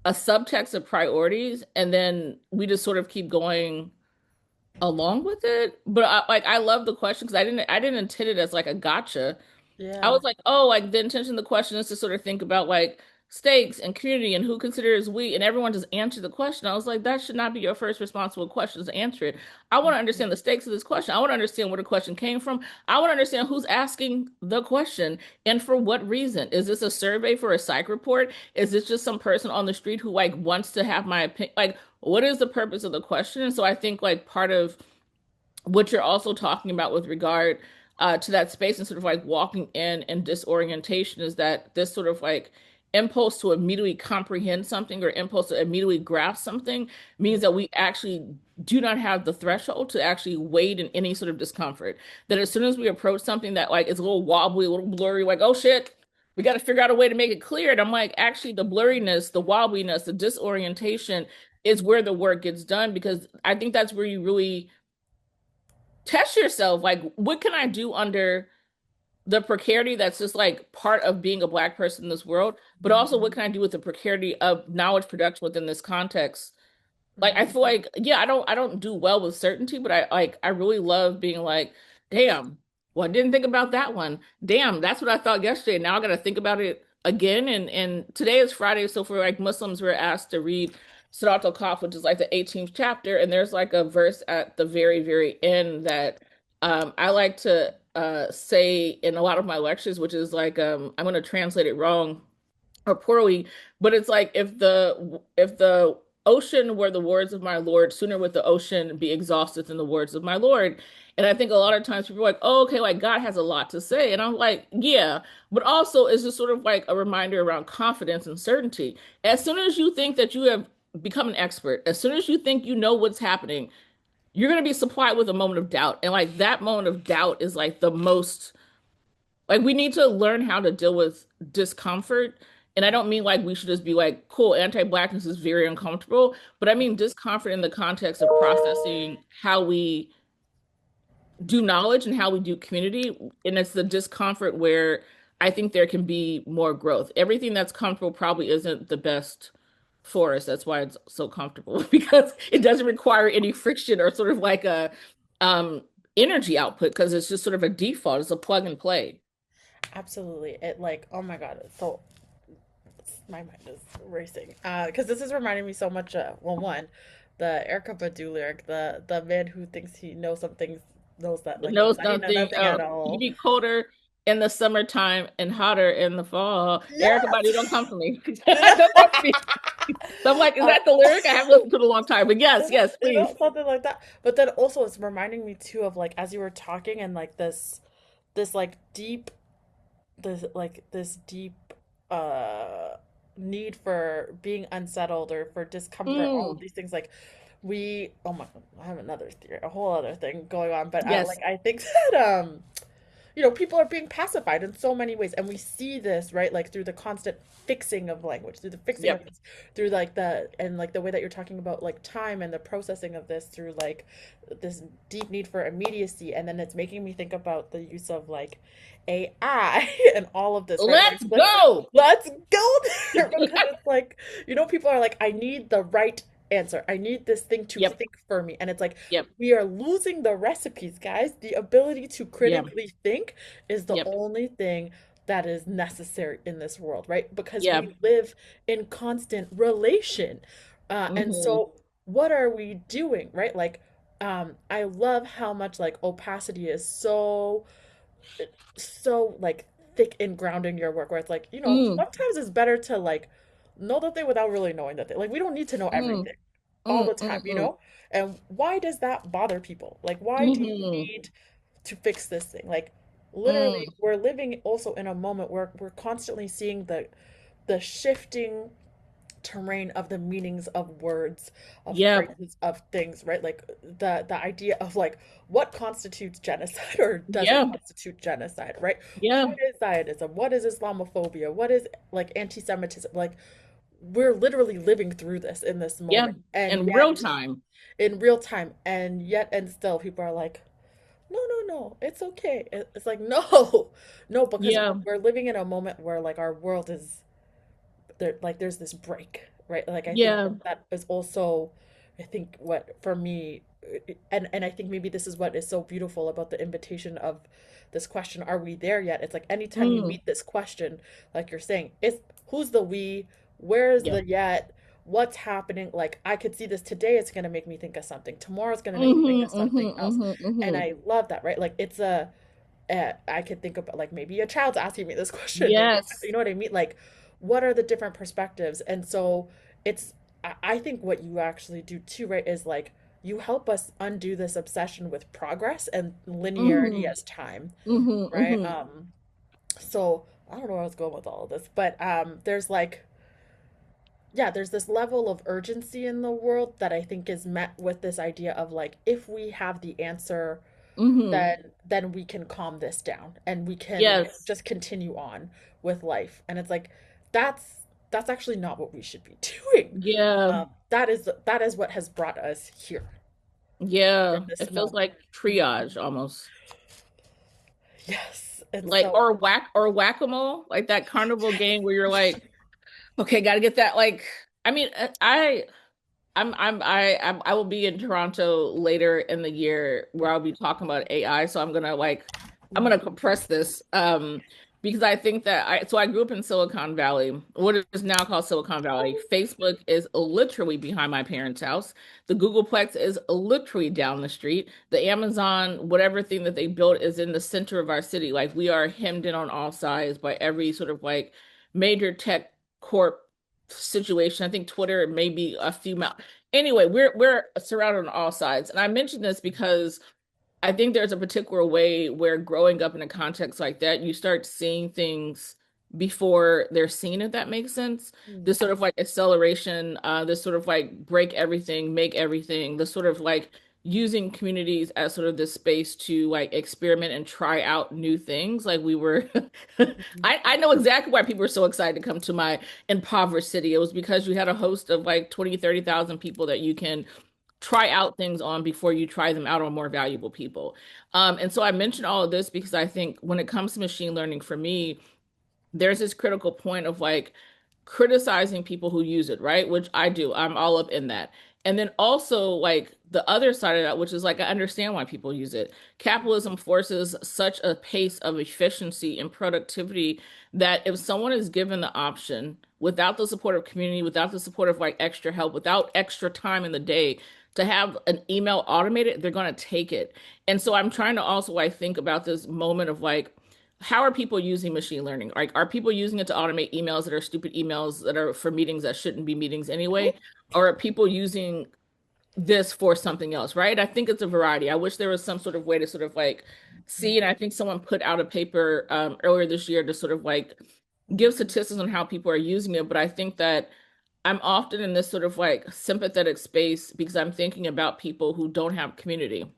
a subtext of priorities, and then we just sort of keep going along with it. But I love the question because I didn't intend it as like a gotcha. I Yeah. was like, oh, like the intention of the question is to sort of think about like stakes and community and who considers we, and everyone just answered the question. I was like, that should not be your first responsible question is to answer it. I want to understand the stakes of this question. I want to understand where the question came from. I want to understand who's asking the question and for what reason. Is this a survey for a psych report? Is this just some person on the street who like wants to have my opinion? Like, what is the purpose of the question? And so I think like part of what you're also talking about with regard to that space and sort of like walking in and disorientation is that this sort of like impulse to immediately comprehend something or impulse to immediately grasp something means that we actually do not have the threshold to actually wade in any sort of discomfort. That as soon as we approach something that like is a little wobbly, a little blurry, like, oh shit, we got to figure out a way to make it clear. And I'm like, actually, the blurriness, the wobbliness, the disorientation is where the work gets done because I think that's where you really test yourself. Like, what can I do under the precarity that's just like part of being a Black person in this world, but also what Mhm. can I do with the precarity of knowledge production within this context? Like I feel Mhm. like, yeah, I don't do well with certainty, but I really love being like, damn, well, I didn't think about that one. Damn, that's what I thought yesterday. Now I gotta think about it again. And today is Friday, so for like Muslims, we're asked to read Surat al-Kahf, which is like the 18th chapter, and there's like a verse at the very, very end that I like to say in a lot of my lectures, which is like I'm gonna translate it wrong or poorly, but it's like if the ocean were the words of my Lord, sooner would the ocean be exhausted than the words of my Lord. And I think a lot of times people are like, oh, okay, like God has a lot to say. And I'm like, yeah, but also it's just sort of like a reminder around confidence and certainty. As soon as you think that you have become an expert, as soon as you think you know what's happening, you're going to be supplied with a moment of doubt. And like that moment of doubt is like the most like we need to learn how to deal with discomfort. And I don't mean like we should just be like, cool, anti-blackness is very uncomfortable, but I mean discomfort in the context of processing how we do knowledge and how we do community. And it's the discomfort where I think there can be more growth. Everything that's comfortable probably isn't the best for us. That's why it's so comfortable because it doesn't require any friction or sort of like a um energy output because it's just sort of a default. It's a plug and play. Absolutely. It like, oh my God. So my mind is racing. Because this is reminding me so much. Well, one, the Erykah Badu lyric, the man who thinks he knows some things knows that like Knows that he knows something. nothing at You all. be colder in the summertime and hotter in the fall. Erica Yes. Badu, don't come for me. Don't come for me. So I'm like, is uh, that the lyric? I haven't listened to it in a long time, but yes, yes, please. something like that. But then also, it's reminding me too of like as you were talking and like this like deep this deep uh need for being unsettled or for discomfort, all of Mm, these things like we oh my God, I have another theory, a whole other thing going on, but yes. like I think that people are being pacified in so many ways, and we see this right like through the constant fixing of language, through the fixing of Yep. this, through like the way that you're talking about like time and the processing of this through like this deep need for immediacy, and then it's making me think about the use of like AI and all of this, right? Like Let's go. let's go there because it's like people are like, I need the right answer. I need this thing to Yep. think for me. And it's like Yep. we are losing the recipes, guys. The ability to Yep. critically think is the Yep. only thing that is necessary in this world, right? Because Yep. we live in constant relation. And Hmm. so what are we doing, right? Like, I love how much like opacity is so like thick in grounding your work, where it's like Mm, sometimes it's better to like know the thing without really knowing the thing. Like we don't need to know mm, everything all mm, the mm, time. mm. And why does that bother people? Like why do you Hmm. need to fix this thing? Like literally Mm. we're living also in a moment where we're constantly seeing the shifting terrain of the meanings of words, of Yep. phrases, of things, right? Like the idea of like what constitutes genocide or doesn't Yeah. constitute genocide, right? Yeah. What is Zionism? What is Islamophobia? What is like anti-Semitism? Like we're literally living through this in this Yeah. moment, and In yet real time. in real time, and yet and still people are like, no, no, no, it's okay. It's like no, no, because Yeah. we're living in a moment where like our world is there, like there's this break, right? Like I think Yeah. that is also, I think what for me, and I think maybe this is what is so beautiful about the invitation of this question, are we there yet? It's like anytime you Mm. meet this question, like you're saying, it's who's the we, where is Yep. the yet, what's happening? Like I could see this today, it's gonna make me think of something. Tomorrow it's gonna make me think Hmm. of something Hmm. else. Hmm. And Hmm. I love that, right? Like it's I could think about like maybe a child's asking me this question. Maybe Yes. you know what I mean? Like, what are the different perspectives? And so it's I think what you actually do too, right, is like you help us undo this obsession with progress and linearity Hmm. as time, Hmm. right? Hmm. So I don't know where I was going with all of this, but there's like yeah, there's this level of urgency in the world that I think is met with this idea of like if we have the answer Hmm. then we can calm this down and we can Yes. just continue on with life. And it's like that's actually not what we should be doing. Yeah. That is what has brought us here in Yeah. this It feels moment. like triage almost. Yes. And Like so, or whack-a-mole, like that carnival game where you're like, okay, got to get that. Like, I mean, I will be in Toronto later in the year where I'll be talking about AI. So I'm gonna compress this because I think that I grew up in Silicon Valley, what is now called Silicon Valley. Facebook is literally behind my parents' house. The Googleplex is literally down the street. The Amazon, whatever thing that they built is in the center of our city. Like we are hemmed in on all sides by every sort of like major tech corp situation. I think Twitter may be a few miles. Anyway, we're surrounded on all sides. And I mention this because I think there's a particular way where growing up in a context like that, you start seeing things before they're seen, if that makes sense. This sort of like acceleration, this sort of like break everything, make everything, this sort of like using communities as sort of this space to like experiment and try out new things. Like we were, I know exactly why people were so excited to come to my impoverished city. It was because you had a host of like 20, 30,000 people that you can try out things on before you try them out on more valuable people. And so I mentioned all of this because I think when it comes to machine learning for me, there's this critical point of like criticizing people who use it, right? Which I do. I'm all up in that. And then also like the other side of that, which is like I understand why people use it. Capitalism forces such a pace of efficiency and productivity that if someone is given the option without the support of community, without the support of like extra help, without extra time in the day to have an email automated, they're going to take it. And so I'm trying to also like think about this moment of like how are people using machine learning? Like, are people using it to automate emails that are stupid emails that are for meetings that shouldn't be meetings anyway? Or are people using this for something else, right? I think it's a variety. I wish there was some sort of way to sort of like see, and I think someone put out a paper earlier this year to sort of like give statistics on how people are using it. But I think that I'm often in this sort of like sympathetic space because I'm thinking about people who don't have community.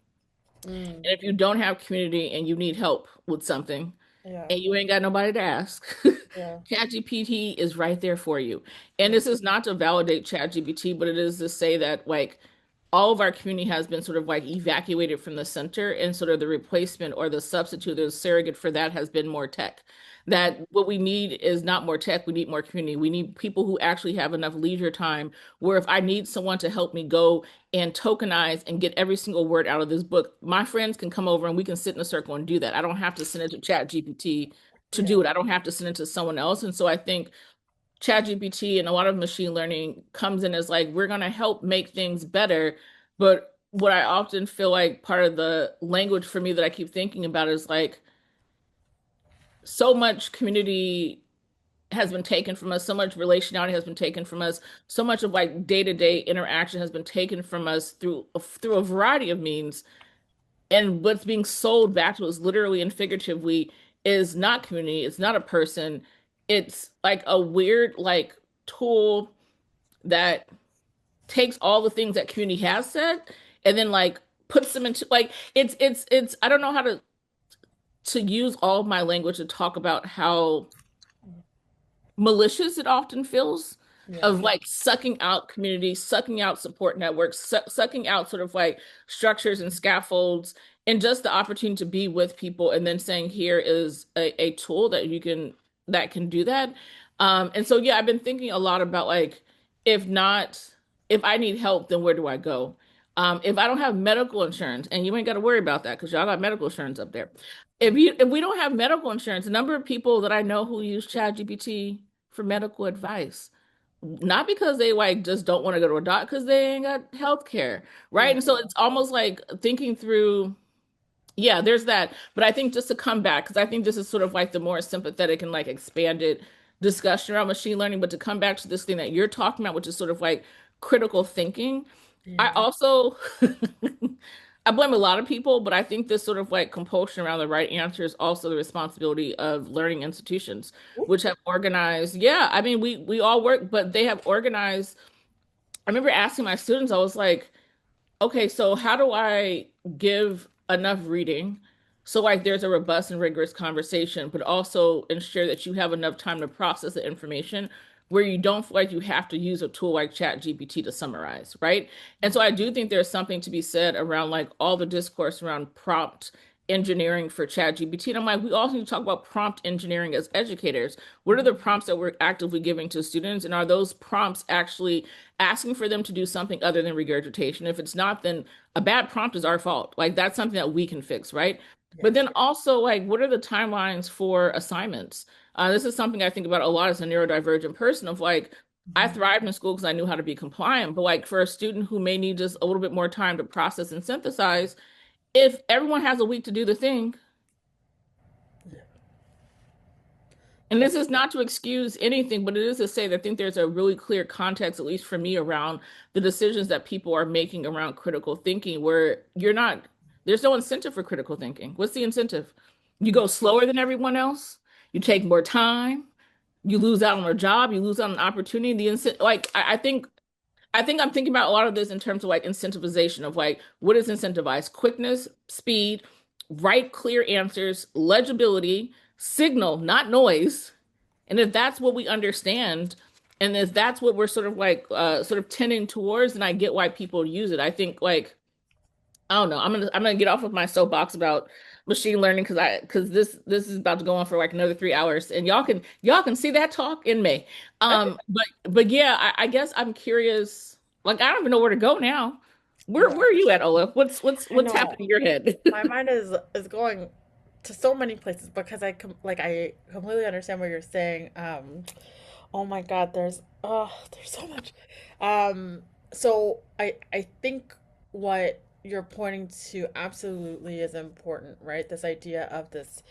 And mm, if you don't have community and you need help with something, yeah, and you ain't got nobody to ask, yeah, ChatGPT is right there for you. And yeah, this is not to validate ChatGPT, but it is to say that like all of our community has been sort of like evacuated from the center, and sort of the replacement or the substitute, the surrogate for that has been more tech. That what we need is not more tech, we need more community. We need people who actually have enough leisure time where if I need someone to help me go and tokenize and get every single word out of this book, my friends can come over and we can sit in a circle and do that. I don't have to send it to ChatGPT to yeah. do it. I don't have to send it to someone else. And so I think ChatGPT and a lot of machine learning comes in as like, we're going to help make things better. But what I often feel like part of the language for me that I keep thinking about is like, so much community has been taken from us, so much relationality has been taken from us, so much of like day-to-day interaction has been taken from us through a variety of means. And what's being sold back to us literally and figuratively is not community, it's not a person, it's like a weird like tool that takes all the things that community has said and then like puts them into like it's I don't know how to use all of my language to talk about how malicious it often feels Yeah. of like sucking out community, sucking out support networks, sucking out sort of like structures and scaffolds and just the opportunity to be with people and then saying here is a tool that you can that can do that. And so yeah, I've been thinking a lot about like if not if I need help, then where do I go? If I don't have medical insurance, and you ain't got to worry about that because y'all got medical insurance up there. If we don't have medical insurance, the number of people that I know who use ChatGPT for medical advice. Not because they like just don't want to go to a doctor, because they ain't got health care, right? Yeah. And so it's almost like thinking through, yeah, there's that. But I think just to come back, because I think this is sort of like the more sympathetic and like expanded discussion around machine learning, but to come back to this thing that you're talking about, which is sort of like critical thinking. I Yeah. also I blame a lot of people, but I think this sort of like compulsion around the right answer is also the responsibility of learning institutions, Ooh. which have organized. Yeah, I mean, we all work, but they have organized. I remember asking my students, I was like, okay, so how do I give enough reading so like there's a robust and rigorous conversation, but also ensure that you have enough time to process the information where you don't feel like you have to use a tool like ChatGPT to summarize, right? And so I do think there's something to be said around like all the discourse around prompt engineering for ChatGPT. And I'm like, we also need to talk about prompt engineering as educators. What are Mhm. the prompts that we're actively giving to students? And are those prompts actually asking for them to do something other than regurgitation? If it's not, then a bad prompt is our fault. Like that's something that we can fix, right? But Yes. then also, like, what are the timelines for assignments? This is something I think about a lot as a neurodivergent person of like, I Mhm. thrived in school because I knew how to be compliant, but like for a student who may need just a little bit more time to process and synthesize, if everyone has a week to do the thing, Yeah. and That- this is not to excuse anything, but it is to say that I think there's a really clear context, at least for me, around the decisions that people are making around critical thinking, where there's no incentive for critical thinking. What's the incentive? You go slower than everyone else, you take more time, you lose out on a job, you lose out on an opportunity. The incentive, like, I think I'm thinking about a lot of this in terms of like incentivization of like what is incentivized? Quickness, speed, right, clear answers, legibility, signal, not noise. And if that's what we understand, and if that's what we're sort of like sort of tending towards, then I get why people use it. I think like I don't know. I'm gonna get off of my soapbox about machine learning because this is about to go on for like another 3 hours, and y'all can see that talk in May. But yeah, I guess I'm curious. Like I don't even know where to go now. Where yeah. where are you at, Ola? I What's know. happening in your head? My mind is going to so many places because I completely understand what you're saying. Oh my God, there's so much. So I think what you're pointing to absolutely is important, right? This idea of this,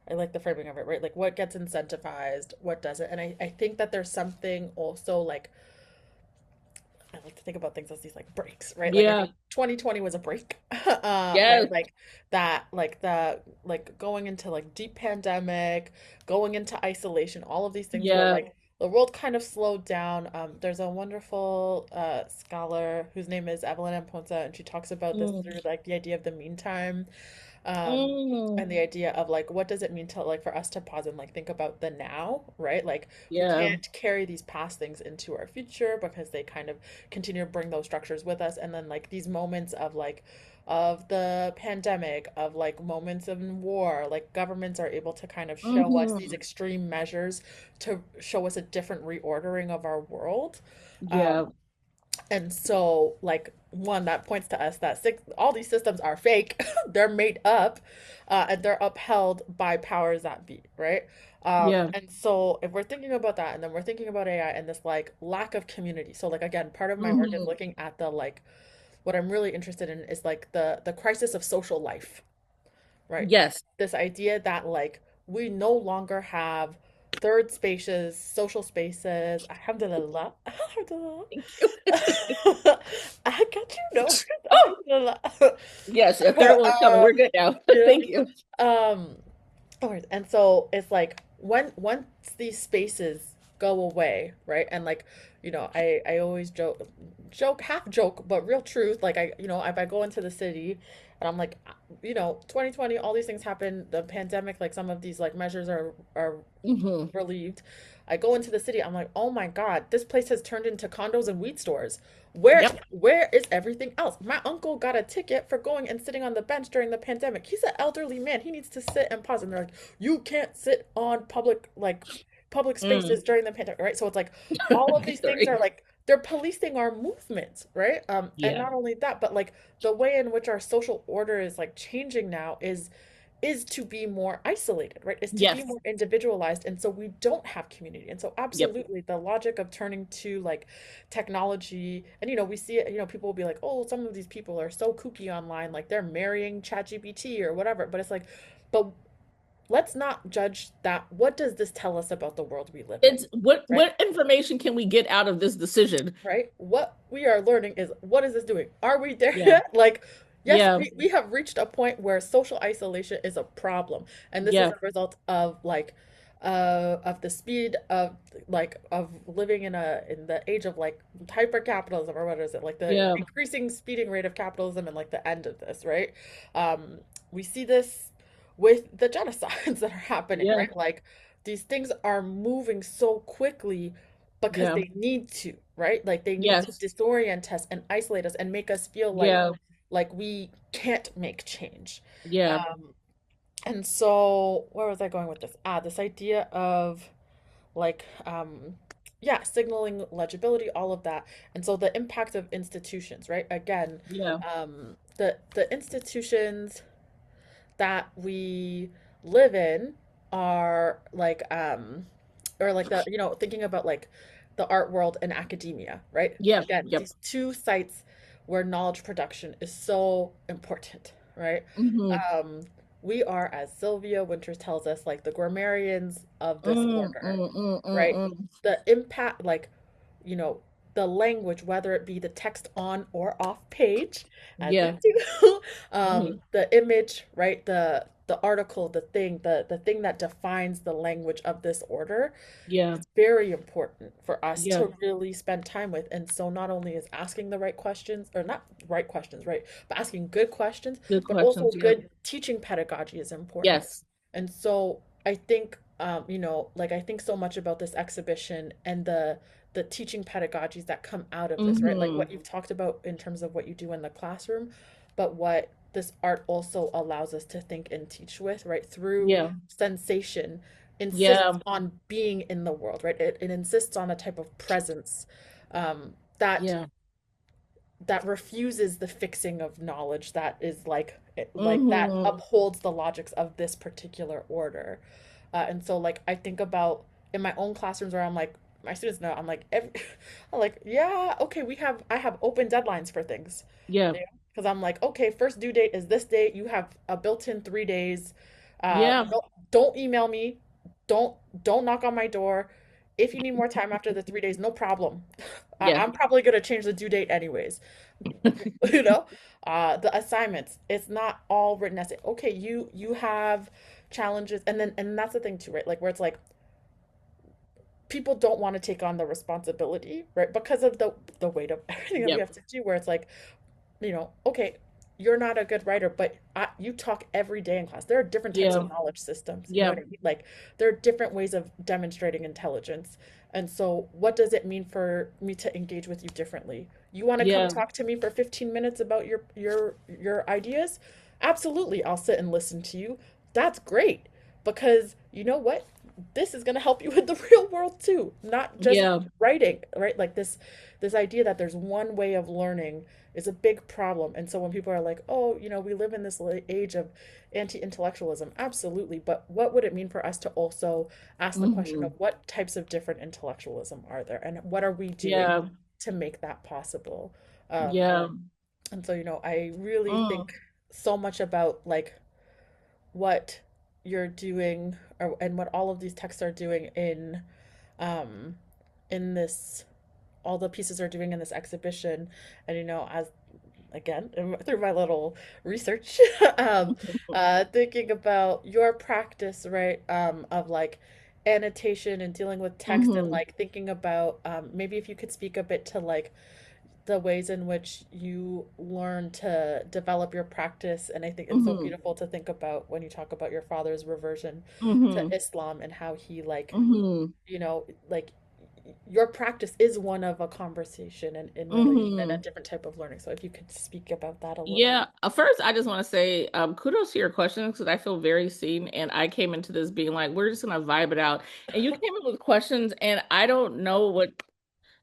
I like the framing of it, right? Like what gets incentivized, what doesn't. And I think that there's something also like I like to think about things as these like breaks, right? Like I Yeah. think 2020 was a break, right? Yes. Like that, like the like going into like deep pandemic, going into isolation, all of these things where Yeah. like the world kind of slowed down. There's a wonderful scholar whose name is Evelyn M. Ponce, and she talks about this Mm. through like the idea of the meantime, and Mm. the idea of like what does it mean to like for us to pause and like think about the now, right? Like we Yeah. can't carry these past things into our future because they kind of continue to bring those structures with us, and then like these moments of like of the pandemic, of like moments of war, like governments are able to kind of show us these Hmm. extreme measures to show us a different reordering of our world. Yeah. um and so, like, one that points to us that all these systems are fake, they're made up, and they're upheld by powers that be, right? Yeah. And so, if we're thinking about that, and then we're thinking about AI and this like lack of community. So, like, again, part of my work is Hmm. looking at the like what I'm really interested in is like the crisis of social life, right? Yes. This idea that like we no longer have third spaces, social spaces. Alhamdulillah. Alhamdulillah. Thank you. I got you notes. Oh, Alhamdulillah. yes. A third one's coming. We're good now. Yeah. Thank you. Um, alright, and so it's like when once these spaces go away, right? And like, I always half joke, but real truth, like if I go into the city and I'm like, 2020, all these things happen, the pandemic, like some of these like measures are Hmm. relieved. I go into the city, I'm like, oh my God, this place has turned into condos and weed stores. Where Yep. where is everything else? My uncle got a ticket for going and sitting on the bench during the pandemic. He's an elderly man. He needs to sit and pause. And they're like, you can't sit on public Mm. spaces during the pandemic, right? So it's like all of these things are Sorry. like they're policing our movements, right? And Yeah. not only that, but like the way in which our social order is like changing now is to be more isolated, right? Is to be Yes. more individualized. And so we don't have community. And so Yep. absolutely the logic of turning to like technology, and we see it, people will be like, oh, some of these people are so kooky online, like they're marrying ChatGPT or whatever. But it's like, but let's not judge that. What does this tell us about the world we live in? It's what Right? what information can we get out of this decision? Right? What we are learning is what is this doing? Are we there Yeah. yet? Like, yes, Yeah. we have reached a point where social isolation is a problem. And this is Yeah. a result of like of the speed of living in the age of like hyper capitalism, or what is it? Like the Yeah. increasing speeding rate of capitalism and like the end of this, right? We see this with the genocides that are happening, Yeah. right? Like these things are moving so quickly because Yeah. they need to, right? Like they need to Yes. disorient us and isolate us and make us feel Yeah. like we can't make change. Yeah. And so, where was I going with this? This idea of like, yeah, signaling legibility, all of that. And so the impact of institutions, right? Again, Yeah. the institutions that we live in are like, or like the, thinking about like the art world and academia, right? Yeah. Again, Yep. these two sites where knowledge production is so important, right? Mm-hmm. Um, we are, as Sylvia Winters tells us, like the grammarians of this Mm, order, mm, mm, mm, right? mm. The impact, like, you know, the language, whether it be the text on or off page, as we Yeah. do, Hmm. the image, right? The article, the thing that defines the language of this order Yeah. is very important for us Yeah. to really spend time with. And so not only is asking the right questions, or not right questions, right, but asking good questions, Good but also questions. Yeah. good teaching pedagogy is important. Yes. And so I think, like I think so much about this exhibition and the teaching pedagogies that come out of this, right? Like Hmm. what you've talked about in terms of what you do in the classroom, but what this art also allows us to think and teach with, right? Through Yeah. sensation, insists Yeah. on being in the world, right? It insists on a type of presence that Yeah. refuses the fixing of knowledge that is like that Hmm. upholds the logics of this particular order. And so like I think about in my own classrooms where I'm like my students know I'm like I'm like yeah, okay, I have open deadlines for things. Yeah. Because I'm like, okay, first due date is this date. You have a built-in 3 days. Yeah. Don't email me. Don't don't knock on my door. If you need more time after the 3 days, no problem. Yeah. I'm probably gonna change the due date anyways. You know, the assignments. It's not all written essay. Okay, you have challenges, and that's the thing too, right? Like where it's like people don't want to take on the responsibility, right? Because of the weight of everything that we Yep. have to do. Where it's like okay, you're not a good writer, but you talk every day in class. There are different types of Yeah. knowledge systems. You know Yeah. what I mean? Like, there are different ways of demonstrating intelligence. And so, what does it mean for me to engage with you differently? You want to come Yeah. talk to me for 15 minutes about your ideas? Absolutely, I'll sit and listen to you. That's great because you know what? This is going to help you in the real world too, not just Yeah. writing, right? Like this idea that there's one way of learning is a big problem. And so when people are like, oh, we live in this age of anti-intellectualism, absolutely. But what would it mean for us to also ask the question of Hmm. what types of different intellectualism are there and what are we doing Yeah. to make that possible? Um, Yeah. and so, I really Mm. think so much about like what you're doing and what all of these texts are doing um, in this all the pieces are doing in this exhibition. And as again through my little research, um, thinking about your practice, right, of like annotation and dealing with text and Hmm. like thinking about maybe if you could speak a bit to like the ways in which you learn to develop your practice. And I think it's so Hmm. beautiful to think about when you talk about your father's reversion to Hmm. Islam and how he like Hmm. like your practice is one of a conversation and in relation and a Hmm. different type of learning. So if you could speak about that a little. Yeah. First, I just want to say kudos to your questions because I feel very seen. And I came into this being like, we're just gonna vibe it out. And you came in with questions, and I don't know what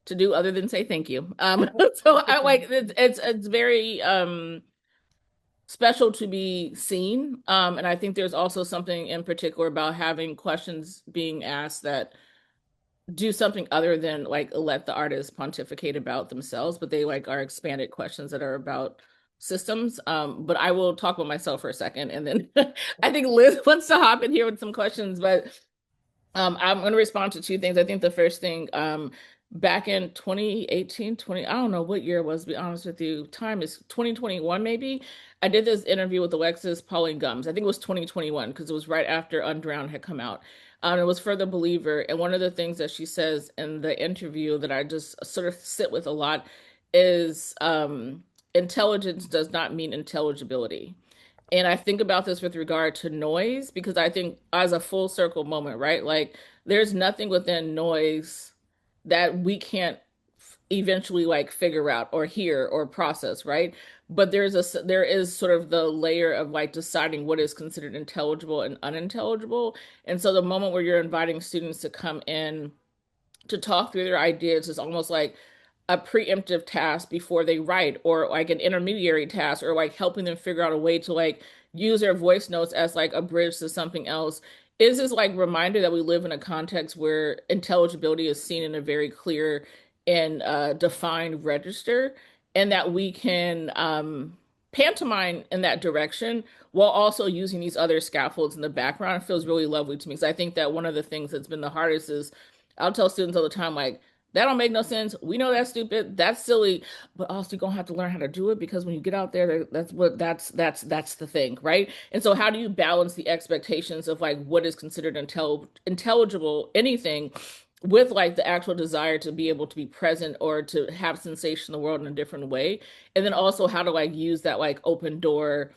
to do other than say thank you. So I like it's very special to be seen. And I think there's also something in particular about having questions being asked that do something other than like let the artist pontificate about themselves, but they like are expanded questions that are about systems. But I will talk about myself for a second, and then I think Liz wants to hop in here with some questions, but I'm going to respond to two things. I think the first thing, back in 2018, 20, I don't know what year it was, to be honest with you. Time is 2021, maybe. I did this interview with Alexis Pauline Gumbs. I think it was 2021 because it was right after Undrowned had come out. It was for The Believer. And one of the things that she says in the interview that I just sort of sit with a lot is intelligence does not mean intelligibility. And I think about this with regard to noise because I think as a full circle moment, right? Like there's nothing within noise that we can't eventually like figure out or hear or process, right? But there is sort of the layer of like deciding what is considered intelligible and unintelligible. And so the moment where you're inviting students to come in to talk through their ideas is almost like a preemptive task before they write, or like an intermediary task, or like helping them figure out a way to like use their voice notes as like a bridge to something else. Is this like reminder that we live in a context where intelligibility is seen in a very clear and defined register, and that we can pantomime in that direction while also using these other scaffolds in the background. It feels really lovely to me, because I think that one of the things that's been the hardest is I'll tell students all the time, like, that don't make no sense. We know that's stupid. That's silly. But also you're gonna have to learn how to do it, because when you get out there, that's the thing, right? And so how do you balance the expectations of like what is considered intelligible, anything, with like the actual desire to be able to be present or to have sensation in the world in a different way? And then also how to like use that like open door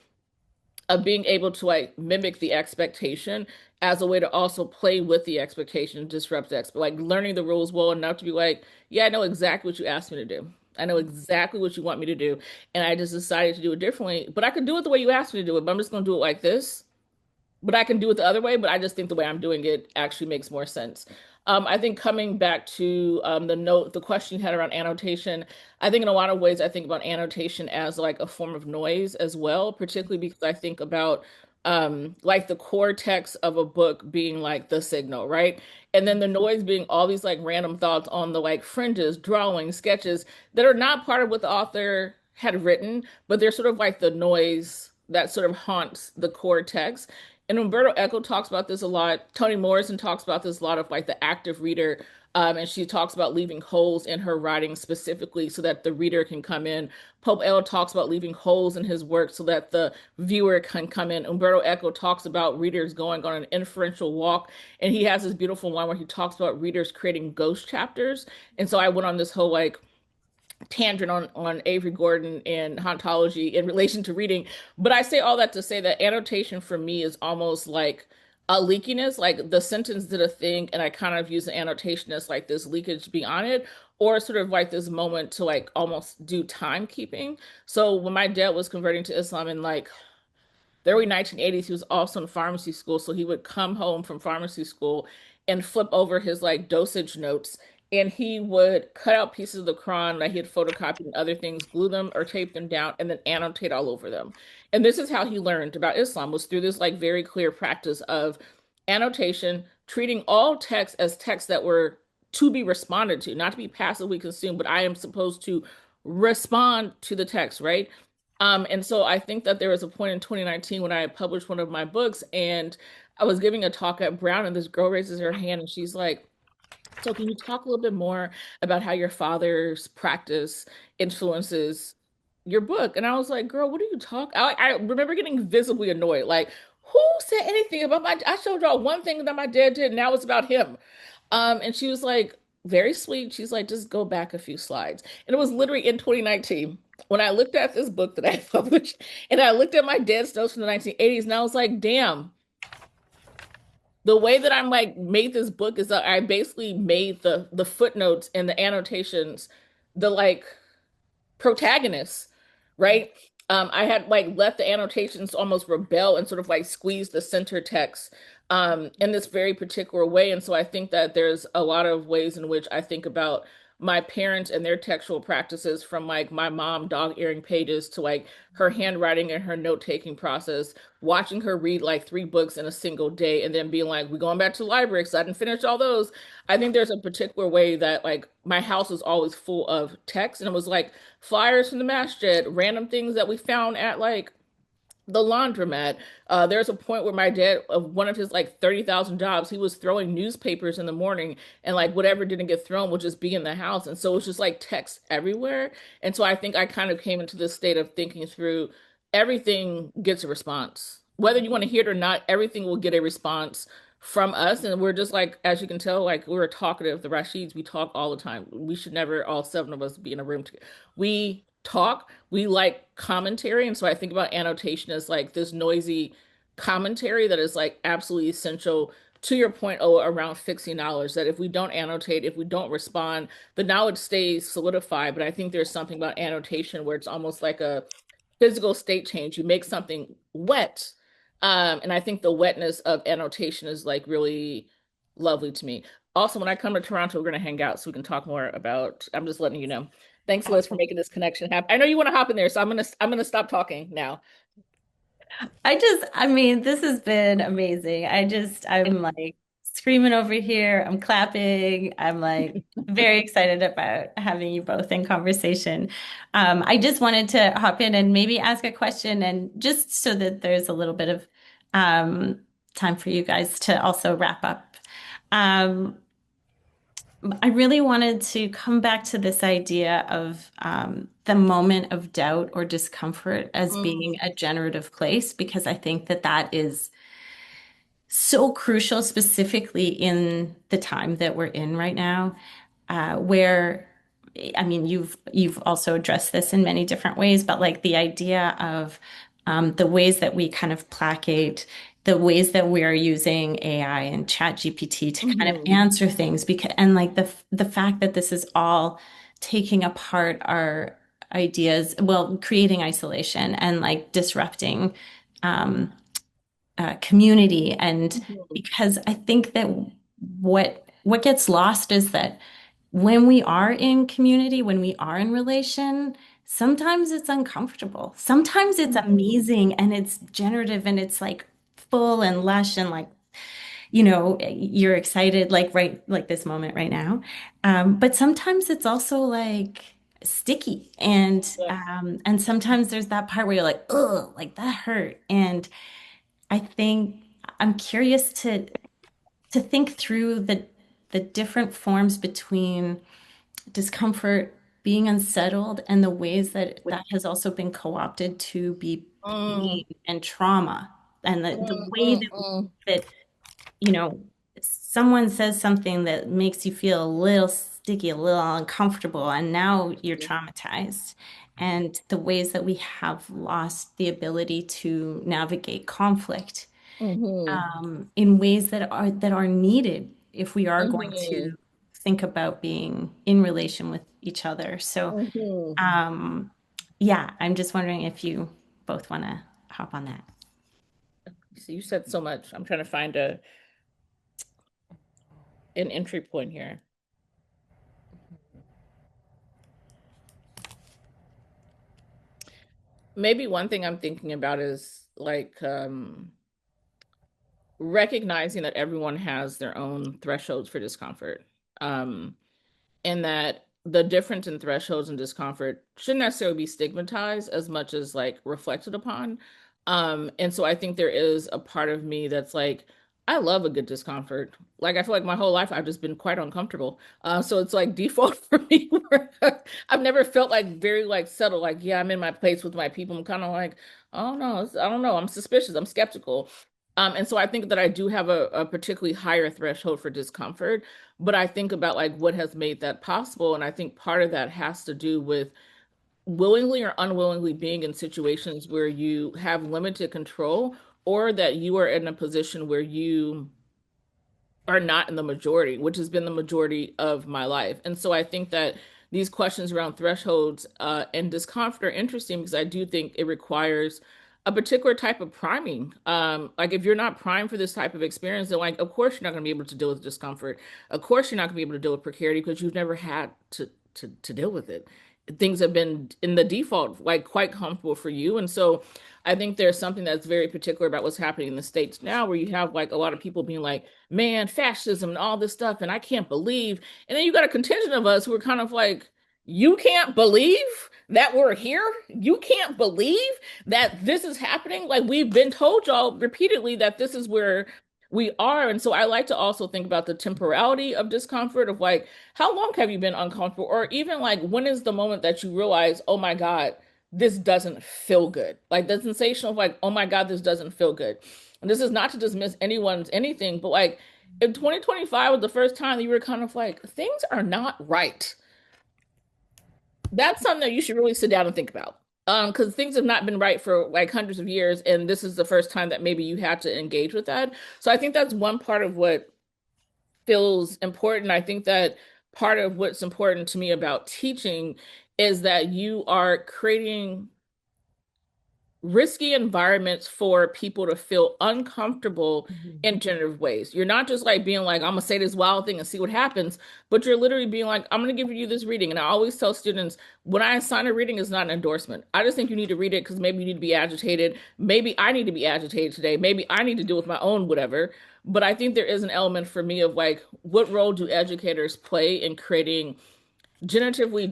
of being able to like mimic the expectation as a way to also play with the expectation, disrupt the like learning the rules well enough to be like, yeah, I know exactly what you asked me to do. I know exactly what you want me to do. And I just decided to do it differently. But I could do it the way you asked me to do it, but I'm just going to do it like this. But I can do it the other way, but I just think the way I'm doing it actually makes more sense. I think coming back to the question you had around annotation, I think in a lot of ways, I think about annotation as like a form of noise as well, particularly because I think about like the core text of a book being like the signal, right? And then the noise being all these like random thoughts on the like fringes, drawings, sketches that are not part of what the author had written, but they're sort of like the noise that sort of haunts the core text. And Umberto Eco talks about this a lot. Toni Morrison talks about this a lot, of like the active reader. And she talks about leaving holes in her writing specifically so that the reader can come in. Pope Elo talks about leaving holes in his work so that the viewer can come in. Umberto Eco talks about readers going on an inferential walk. And he has this beautiful one where he talks about readers creating ghost chapters. And so I went on this whole like tangent on Avery Gordon and hauntology in relation to reading. But I say all that to say that annotation for me is almost like a leakiness, like the sentence did a thing, and I kind of use the annotation as like this leakage beyond it, or sort of like this moment to like almost do timekeeping. So when my dad was converting to Islam in like the early 1980s, he was also in pharmacy school. So he would come home from pharmacy school and flip over his like dosage notes, and he would cut out pieces of the Quran that he had photocopied and other things, glue them or tape them down, and then annotate all over them. And this is how he learned about Islam, was through this like very clear practice of annotation, treating all texts as texts that were to be responded to, not to be passively consumed, but I am supposed to respond to the text, right? And so I think that there was a point in 2019 when I had published one of my books, and I was giving a talk at Brown, and this girl raises her hand and she's like, so can you talk a little bit more about how your father's practice influences your book? And I was like, girl, what are you talking? I remember getting visibly annoyed. Like, who said anything about I showed y'all one thing that my dad did, and now it's about him. And she was like, very sweet. She's like, just go back a few slides. And it was literally in 2019 when I looked at this book that I published, and I looked at my dad's notes from the 1980s, and I was like, damn, the way that I'm like made this book is that I basically made the footnotes and the annotations the like protagonists, right? I had like let the annotations almost rebel and sort of like squeeze the center text in this very particular way. And so I think that there's a lot of ways in which I think about my parents and their textual practices, from like my mom dog earing pages to like her handwriting and her note-taking process, watching her read like 3 books in a single day and then being like, we're going back to the library because I didn't finish all those. I think there's a particular way that like my house was always full of text, and it was like flyers from the masjid, random things that we found at like the laundromat. There's a point where my dad, of one of his like 30,000 jobs, he was throwing newspapers in the morning, and like whatever didn't get thrown would just be in the house. And so it's just like text everywhere. And so I think I kind of came into this state of thinking through everything gets a response. Whether you want to hear it or not, everything will get a response from us. And we're just like, as you can tell, like we're talkative. The Rasheeds, we talk all the time. We should never, all 7 of us, be in a room together. We talk, we like commentary. And so I think about annotation as like this noisy commentary that is like absolutely essential to your point, oh, around fixing knowledge, that if we don't annotate, if we don't respond, the knowledge stays solidified. But I think there's something about annotation where it's almost like a physical state change. You make something wet. And I think the wetness of annotation is like really lovely to me. Also, when I come to Toronto, we're going to hang out so we can talk more about, I'm just letting you know. Thanks, Liz, for making this connection happen. I know you want to hop in there, so I'm gonna stop talking now. I mean, this has been amazing. I'm like screaming over here. I'm clapping. I'm like very excited about having you both in conversation. I just wanted to hop in and maybe ask a question, and just so that there's a little bit of um, time for you guys to also wrap up. Um, I really wanted to come back to this idea of the moment of doubt or discomfort as being Mm, a generative place, because I think that that is so crucial, specifically in the time that we're in right now, where I mean, you've also addressed this in many different ways, but like the idea of the ways that we kind of placate, the ways that we're using AI and Chat GPT to kind of mhm, answer things, because and like the fact that this is all taking apart our ideas, well, creating isolation and like disrupting um, community. And mhm, because I think that what gets lost is that when we are in community, when we are in relation, sometimes it's uncomfortable. Sometimes it's mhm, amazing and it's generative and it's like full and lush and like, you're excited like this moment right now. But sometimes it's also like sticky yes. and sometimes there's that part where you're like, oh, like that hurt. And I think I'm curious to think through the different forms between discomfort, being unsettled, and the ways that that has also been co-opted to be Mm, pain and trauma, and the mm, way mm, that mm. you know someone says something that makes you feel a little sticky, a little uncomfortable, and now you're traumatized. And the ways that we have lost the ability to navigate conflict Mhm, in ways that are needed if we are going mhm, to think about being in relation with each other. So, mhm. um, yeah, I'm just wondering if you both want to hop on that. So you said so much. I'm trying to find a an entry point here. Maybe one thing I'm thinking about is like recognizing that everyone has their own thresholds for discomfort. Um, and that the difference in thresholds and discomfort shouldn't necessarily be stigmatized as much as like reflected upon. And so I think there is a part of me that's like, I love a good discomfort. Like I feel like my whole life I've just been quite uncomfortable. So it's like default for me where I've never felt like very like settled, like, yeah, I'm in my place with my people. I'm kind of like, oh no, I don't know. I'm suspicious. I'm skeptical. And so I think that I do have a particularly higher threshold for discomfort, but I think about like what has made that possible. And I think part of that has to do with willingly or unwillingly being in situations where you have limited control or that you are in a position where you are not in the majority, which has been the majority of my life. And so I think that these questions around thresholds and discomfort are interesting because I do think it requires a particular type of priming. Like if you're not primed for this type of experience, then like of course you're not going to be able to deal with discomfort. Of course you're not going to be able to deal with precarity because you've never had to deal with it. Things have been in the default like quite comfortable for you. And so I think there's something that's very particular about what's happening in the States now, where you have like a lot of people being like, man, fascism and all this stuff, and I can't believe. And then you got a contingent of us who are kind of like, you can't believe that we're here? You can't believe that this is happening? Like we've been told y'all repeatedly that this is where we are. And so I like to also think about the temporality of discomfort of like, how long have you been uncomfortable? Or even like, when is the moment that you realize, oh my God, this doesn't feel good? Like the sensation of like, oh my God, this doesn't feel good. And this is not to dismiss anyone's anything, but like if 2025 was the first time you were kind of like, things are not right, that's something that you should really sit down and think about. Because things have not been right for like hundreds of years, and this is the first time that maybe you had to engage with that. So I think that's one part of what feels important. I think that part of what's important to me about teaching is that you are creating risky environments for people to feel uncomfortable Mhm. in generative ways. You're not just like being like, I'm gonna say this wild thing and see what happens, but you're literally being like, I'm gonna give you this reading. And I always tell students, when I assign a reading, it's not an endorsement. I just think you need to read it because maybe you need to be agitated. Maybe I need to be agitated today. Maybe I need to deal with my own whatever. But I think there is an element for me of like, what role do educators play in creating generatively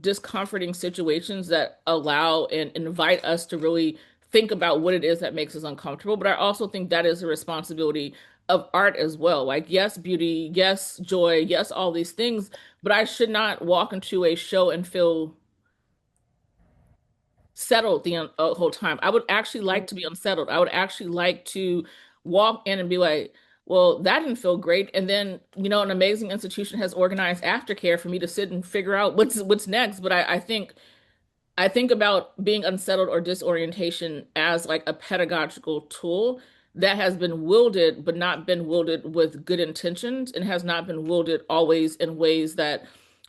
discomforting situations that allow and invite us to really think about what it is that makes us uncomfortable. But I also think that is a responsibility of art as well. Like, yes, beauty, yes, joy, yes, all these things, but I should not walk into a show and feel settled the whole time. I would actually like to be unsettled. I would actually like to walk in and be like, well, that didn't feel great. And then, an amazing institution has organized aftercare for me to sit and figure out what's next. But I think about being unsettled or disorientation as like a pedagogical tool that has been wielded, but not been wielded with good intentions and has not been wielded always in ways that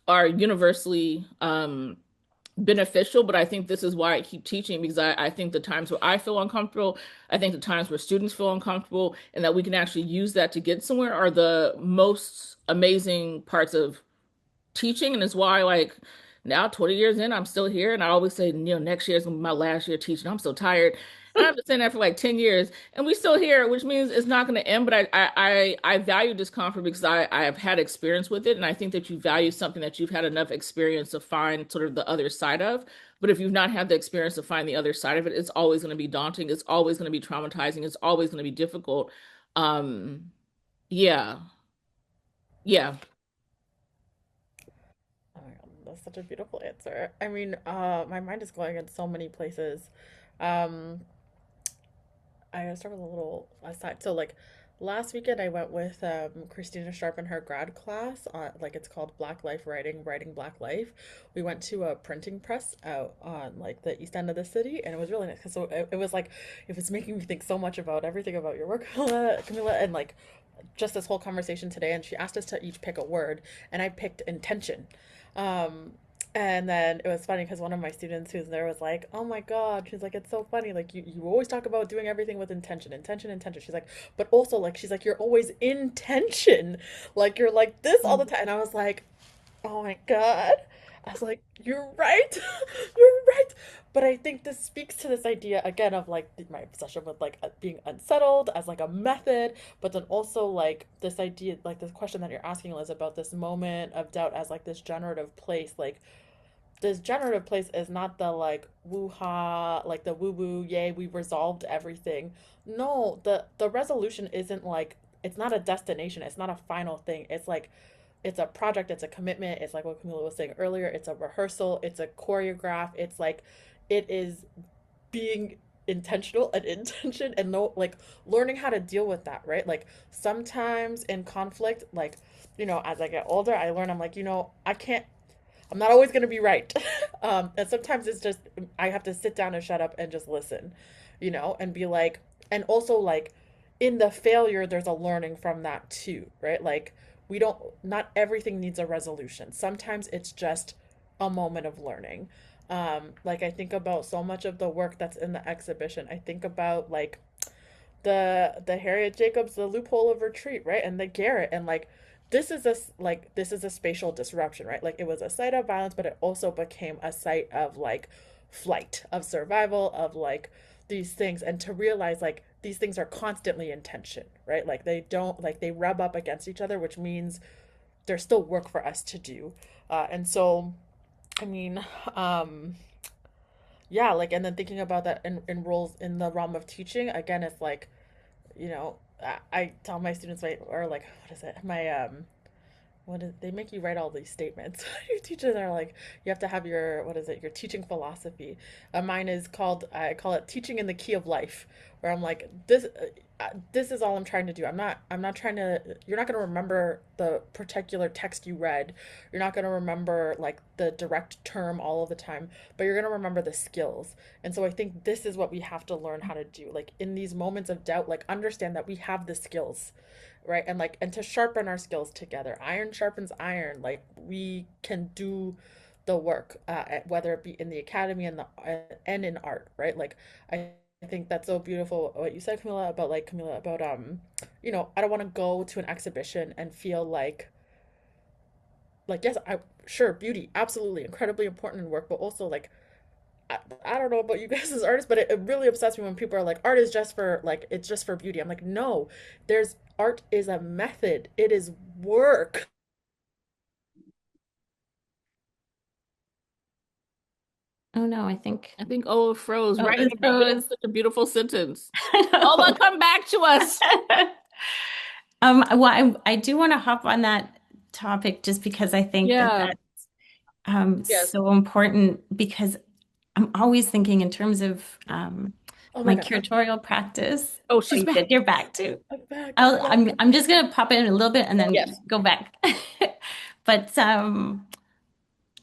are universally beneficial. But I think this is why I keep teaching, because I think the times where I feel uncomfortable, I think the times where students feel uncomfortable, and that we can actually use that to get somewhere are the most amazing parts of teaching. And it's why, like, now 20 years in, I'm still here. And I always say, next year is gonna be my last year teaching. I'm so tired. And I've been saying that for like 10 years, and we still here, which means it's not going to end. But I value discomfort because I have had experience with it. And I think that you value something that you've had enough experience to find sort of the other side of. But if you've not had the experience to find the other side of it, it's always going to be daunting. It's always going to be traumatizing. It's always going to be difficult. Um, yeah, yeah. Oh my God, that's such a beautiful answer. I mean, my mind is going in so many places. Um, I gotta start with a little aside. So like last weekend I went with Christina Sharp in her grad class on like it's called Black Life Writing, Writing Black Life. We went to a printing press out on like the east end of the city and it was really nice. So it was like it was making me think so much about everything about your work, Kameelah, and like just this whole conversation today. And she asked us to each pick a word, and I picked intention. Um, and then it was funny because one of my students who's there was like, "Oh my God," she's like, "It's so funny. Like you always talk about doing everything with intention, intention, intention." She's like, "But also like she's like you're always in tension, like you're like this all the time." And I was like, "Oh my God." I was like, "You're right. You're right." But I think this speaks to this idea again of like my obsession with like being unsettled as like a method, but then also like this idea, like this question that you're asking, Liz, about this moment of doubt as like this generative place. Like this generative place is not the like woo ha, like the woo woo, yay, we resolved everything. No, the resolution isn't like it's not a destination, it's not a final thing. It's like it's a project, it's a commitment. It's like what Kameelah was saying earlier. It's a rehearsal, it's a choreograph. It's like it is being intentional and intention and no like learning how to deal with that, right? Like sometimes in conflict, like, as I get older, I learn I'm like, I can't I'm not always gonna be right. And sometimes it's just I have to sit down and shut up and just listen, and be like, and also like in the failure, there's a learning from that too, right? Like we don't, not everything needs a resolution. Sometimes it's just a moment of learning. Like I think about so much of the work that's in the exhibition. I think about like the Harriet Jacobs, the loophole of retreat, right? And the Garrett, and like this is a spatial disruption, right? Like it was a site of violence, but it also became a site of like flight, of survival, of like these things, and to realize like these things are constantly in tension, right? Like they don't like they rub up against each other, which means there's still work for us to do. And so, I mean, yeah, like, and then thinking about that in roles in the realm of teaching, again, it's like, I tell my students, or like, what is it? They make you write all these statements. Your teachers are like, you have to have your, what is it, your teaching philosophy. Mine is called, I call it teaching in the key of life, where I'm like, this, this is all I'm trying to do. I'm not trying to, you're not going to remember the particular text you read. You're not going to remember like the direct term all of the time, but you're going to remember the skills. And so I think this is what we have to learn how to do. Like in these moments of doubt, like understand that we have the skills, right? And like and to sharpen our skills together. Iron sharpens iron. Like we can do the work, whether it be in the academy and the and in art, right? Like I think that's so beautiful what you said, Kameelah, about you know, I don't want to go to an exhibition and feel like yes, I sure beauty, absolutely incredibly important in work, but also like I don't know about you guys as artists, but it really upsets me when people are like, art is just for like it's just for beauty. I'm like, no, there's art is a method. It is work. Oh no, I think I think Ola froze oh, right in it the middle of froze. such a beautiful sentence. I Ola, know. come back to us. Well, I do want to hop on that topic just because I think that Yeah. that's Yes. so important because I'm always thinking in terms of Oh my my God, curatorial practice. Oh, Oh, she's you back. did. You're back too. I'm back. I'm back. I'm just gonna pop in a little bit and then Yes. go back. But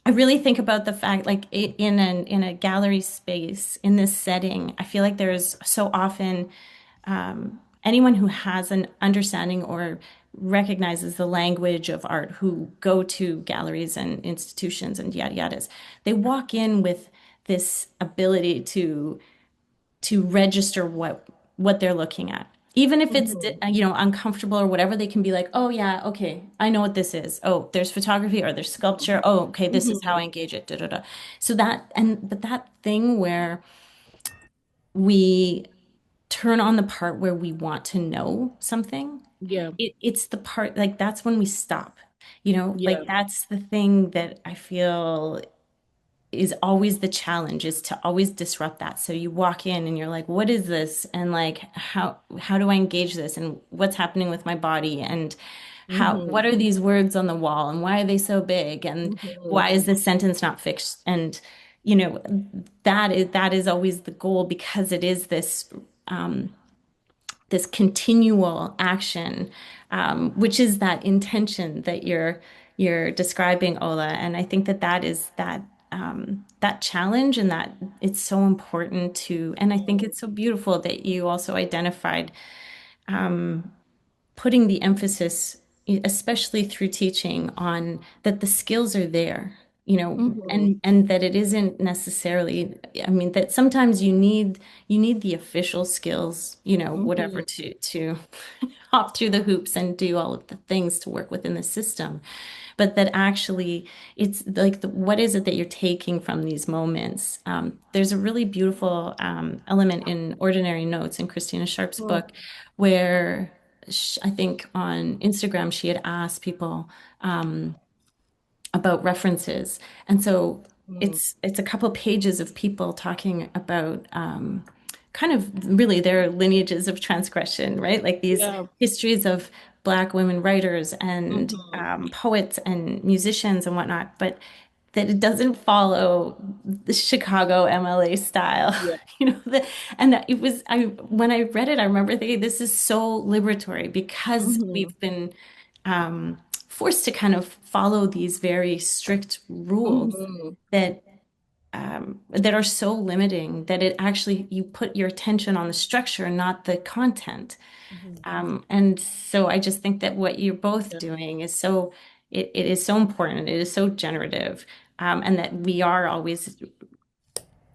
I really think about the fact, like in a gallery space in this setting, I feel like there's so often anyone who has an understanding or recognizes the language of art who go to galleries and institutions and yada yadas, they walk in with this ability to register what they're looking at. Even if it's Hmm. uncomfortable or whatever, they can be like, "Oh yeah, okay, I know what this is. Oh, there's photography or there's sculpture. Oh, okay, this is how I Hmm. engage it." Da, da, da. So but that thing where we turn on the part where we want to know something, Yeah. it's the part like that's when we stop. Like Yeah. that's the thing that I feel is always the challenge is to always disrupt that. So you walk in and you're like, what is this? And like how do I engage this? And what's happening with my body? And how Hmm. what are these words on the wall? And why are they so big? And Hmm. why is this sentence not fixed? And you know, that is always the goal because it is this continual action, which is that intention that you're describing, Ola. And I think that that is that challenge and that it's so important to, and I think it's so beautiful that you also identified putting the emphasis, especially through teaching, on that the skills are there, Hmm. and that it isn't necessarily, I mean, that sometimes you need the official skills, whatever Hmm. to hop through the hoops and do all of the things to work within the system. But that actually it's like what is it that you're taking from these moments? There's a really beautiful element in Ordinary Notes in Christina Sharp's book where I think on Instagram she had asked people about references, and so Hmm. it's a couple pages of people talking about kind of really their lineages of transgression, right? Like these Yeah. histories of Black women writers and Hmm. poets and musicians and whatnot, but that it doesn't follow the Chicago MLA style, Yeah. and that it was when I read it, I remember thinking this is so liberatory because Hmm. we've been forced to kind of follow these very strict rules Hmm. that that are so limiting that it actually you put your attention on the structure, not the content. Mhm. And so I just think that what you're both Yeah. doing is it is so important. It is so generative, and that we are always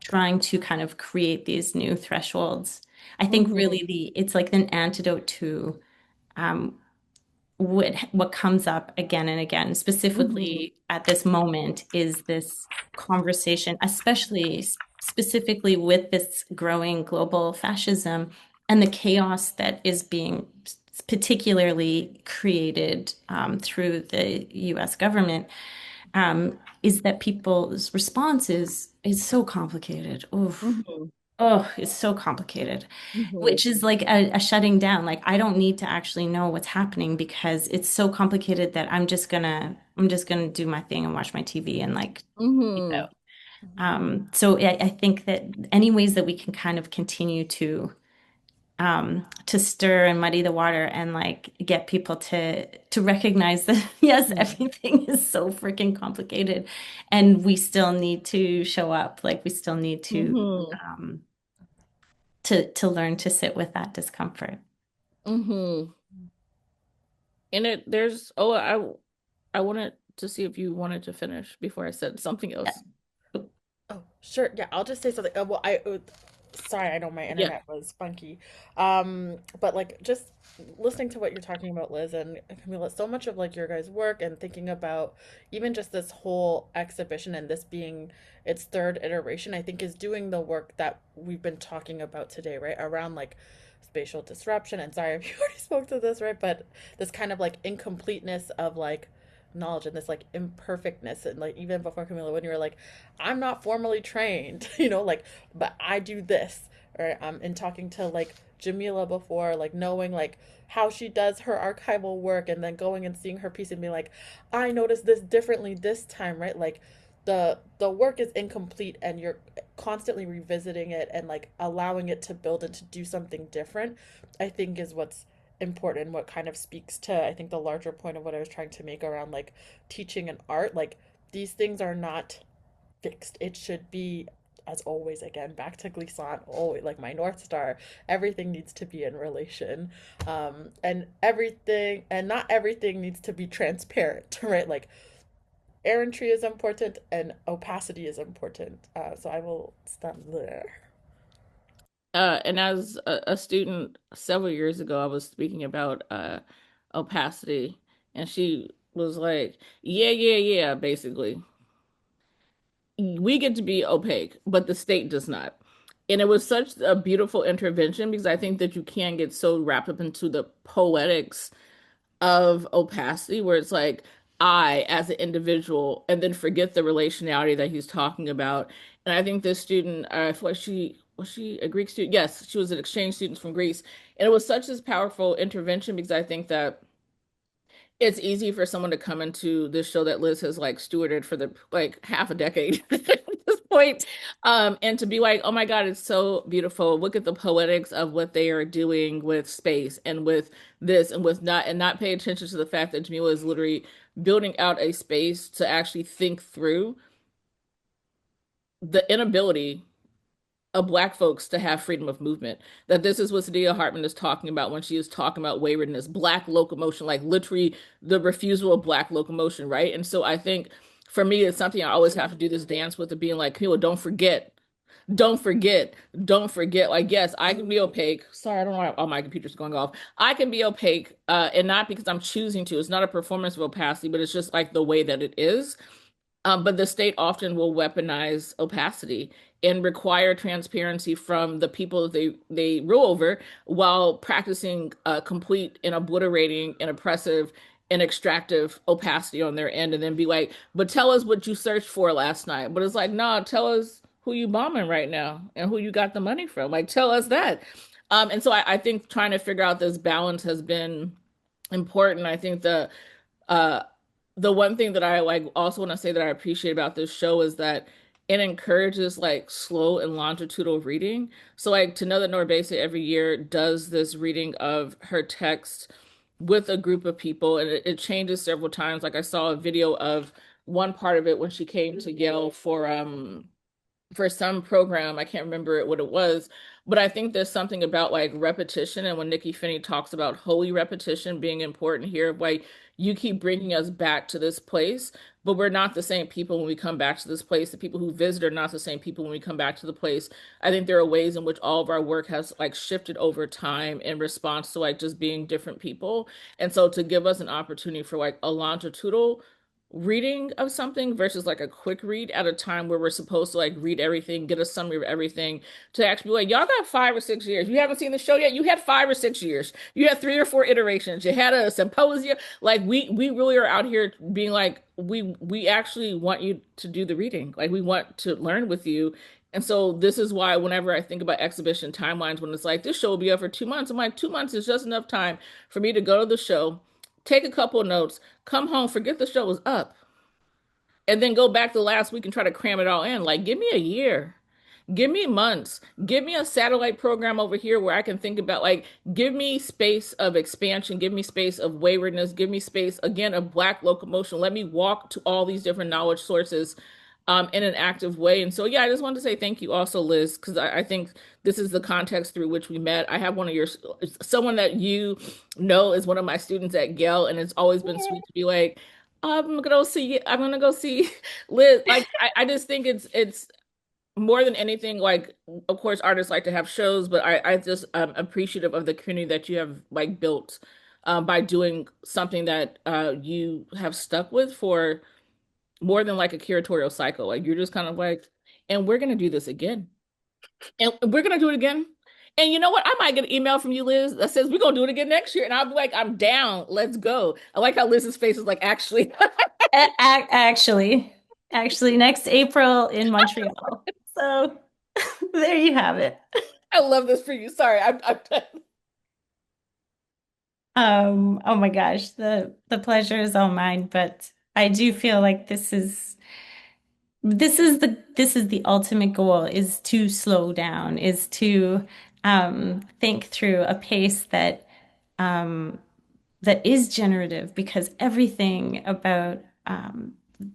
trying to kind of create these new thresholds. I think Hmm. really it's like an antidote to what comes up again and again, Hmm. specifically at this moment, is this conversation, especially specifically with this growing global fascism and the chaos that is being particularly created through the US government, is that people's response is so complicated. Oof. Hmm. Oh, it's so complicated, Hmm. which is like a shutting down. Like I don't need to actually know what's happening because it's so complicated that I'm just gonna do my thing and watch my TV and like peace Hmm. out. So I think that any ways that we can kind of continue to to stir and muddy the water and like get people to recognize that yes, Mm. everything is so freaking complicated, and we still need to show up. Like we still need Hmm. um, to learn to sit with that discomfort. Hmm. And there's, oh, I wanted to see if you wanted to finish before I said something else. Oh, sure. Yeah, I'll just say something. Well, sorry, I know my Yeah. internet was funky. But like just listening to what you're talking about, Liz and Camila, so much of like your guys' work and thinking about even just this whole exhibition and this being its third iteration, I think is doing the work that we've been talking about today, right? Around like spatial disruption. And sorry if you already spoke to this, right? But this kind of like incompleteness of like knowledge and this like imperfectness and like even before Camila when you were like I'm not formally trained like but I do this or in talking to like Jamila before like knowing like how she does her archival work and then going and seeing her piece and being like I noticed this differently this time, right? Like the work is incomplete and you're constantly revisiting it and like allowing it to build and to do something different, I think is what's important, what kind of speaks to I think the larger point of what I was trying to make around like teaching and art. Like these things are not fixed. It should be, as always, again back to glissant, always like my north star, everything needs to be in relation, and everything and not everything needs to be transparent right? Like errantry is important and opacity is important, so I will stop there. And as a student several years ago, I was speaking about opacity, and she was like, "Yeah, yeah, yeah." Basically, we get to be opaque, but the state does not. And it was such a beautiful intervention because I think that you can get so wrapped up into the poetics of opacity where it's like I as an individual and then forget the relationality that he's talking about. And I think this student, I feel like she was she a Greek student? Yes, she was an exchange student from Greece. And it was such this powerful intervention because I think that it's easy for someone to come into this show that Liz has like stewarded for the like half a decade at this point, and to be like, oh my God, it's so beautiful. Look at the poetics of what they are doing with space and with this and with not and not pay attention to the fact that Jamila is literally building out a space to actually think through the inability of Black folks to have freedom of movement. That this is what Sadia Hartman is talking about when she is talking about waywardness, Black locomotion, like literally the refusal of Black locomotion, right? And so I think for me, it's something I always have to do this dance with, it being like, Camila, don't forget. Don't forget, don't forget. Like, yes, I can be opaque. Sorry, I don't know why all my computers going off. I can be opaque, and not because I'm choosing to. It's not a performance of opacity, but it's just like the way that it is. But the state often will weaponize opacity and require transparency from the people that they rule over while practicing complete and obliterating and oppressive and extractive opacity on their end, and then be like, but tell us what you searched for last night. But it's like, no, tell us who you bombing right now and who you got the money from. Like, tell us that. And so I think trying to figure out this balance has been important. I think uh the one thing that I like also want to say that I appreciate about this show is that it encourages like slow and longitudinal reading. So like to know that Norbese every year does this reading of her text with a group of people and it changes several times. Like I saw a video of one part of it when she came to Yale for some program. I can't remember what it was, but I think there's something about like repetition. And when Nikki Finney talks about holy repetition being important here, like you keep bringing us back to this place, but we're not the same people when we come back to this place. The people who visit are not the same people when we come back to the place. I think there are ways in which all of our work has like shifted over time in response to like just being different people. And so to give us an opportunity for like a longitudinal reading of something versus like a quick read at a time where we're supposed to like read everything, get a summary of everything, to actually be like, y'all got 5 or 6 years. You haven't seen the show yet. You had 5 or 6 years. You had 3 or 4 iterations. You had a symposium. Like we really are out here being like, we actually want you to do the reading. Like we want to learn with you. And so this is why whenever I think about exhibition timelines, when it's like this show will be up for 2 months, I'm like, 2 months is just enough time for me to go to the show, take a couple of notes, come home, forget the show was up, and then go back to last week and try to cram it all in. Like, give me a year. Give me months. Give me a satellite program over here where I can think about like, give me space of expansion, give me space of waywardness, give me space again of Black locomotion. Let me walk to all these different knowledge sources in an active way. And so, yeah, I just wanted to say thank you also, Liz, because I think this is the context through which we met. I have one of your, someone that you know is one of my students at Yale, and it's always been sweet to be like, I'm gonna go see Liz. Like, I just think it's more than anything, like, of course, artists like to have shows, but I just appreciative of the community that you have like built by doing something that you have stuck with for more than like a curatorial cycle. Like you're just kind of like, and we're gonna do this again, and we're gonna do it again. And you know what? I might get an email from you, Liz, that says we're gonna do it again next year, and I'll be like, I'm down. Let's go. I like how Liz's face is like, actually. Actually, next April in Montreal. So there you have it. I love this for you. Sorry, I'm done. Oh my gosh, the pleasure is all mine, but I do feel like this is the ultimate goal is to slow down, is to think through a pace that um, that is generative because everything about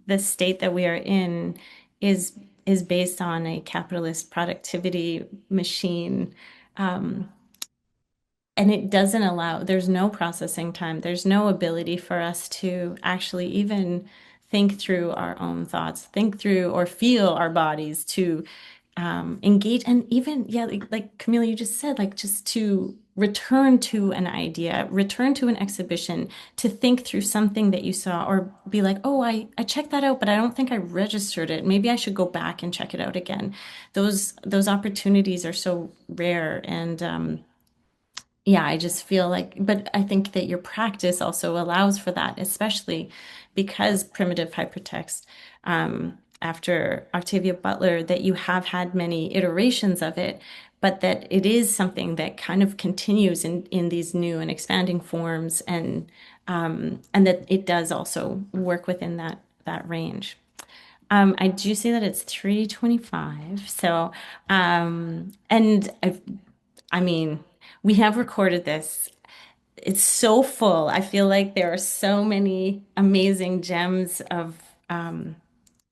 the state that we are in is is based on a capitalist productivity machine. Um, and it doesn't allow, there's no processing time. There's no ability for us to actually even think through our own thoughts, think through or feel our bodies to engage. And even, yeah, like Kameelah, you just said, like just to return to an idea, return to an exhibition, to think through something that you saw or be like, oh, I checked that out, but I don't think I registered it. Maybe I should go back and check it out again. Those opportunities are so rare. And yeah, I just feel like, but I think that your practice also allows for that, especially because primitive hypertext, after Octavia Butler, that you have had many iterations of it, but that it is something that kind of continues in these new and expanding forms, and that it does also work within that range. I do see that it's 3:25, so and I mean, we have recorded this. It's so full. I feel like there are so many amazing gems of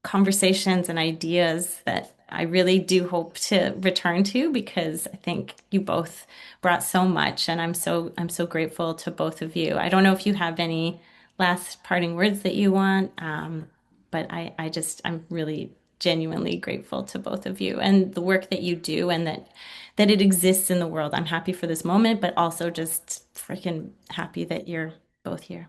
conversations and ideas that I really do hope to return to because I think you both brought so much, and I'm so grateful to both of you. I don't know if you have any last parting words that you want, but I just I'm really genuinely grateful to both of you and the work that you do and that it exists in the world. I'm happy for this moment, but also just freaking happy that you're both here.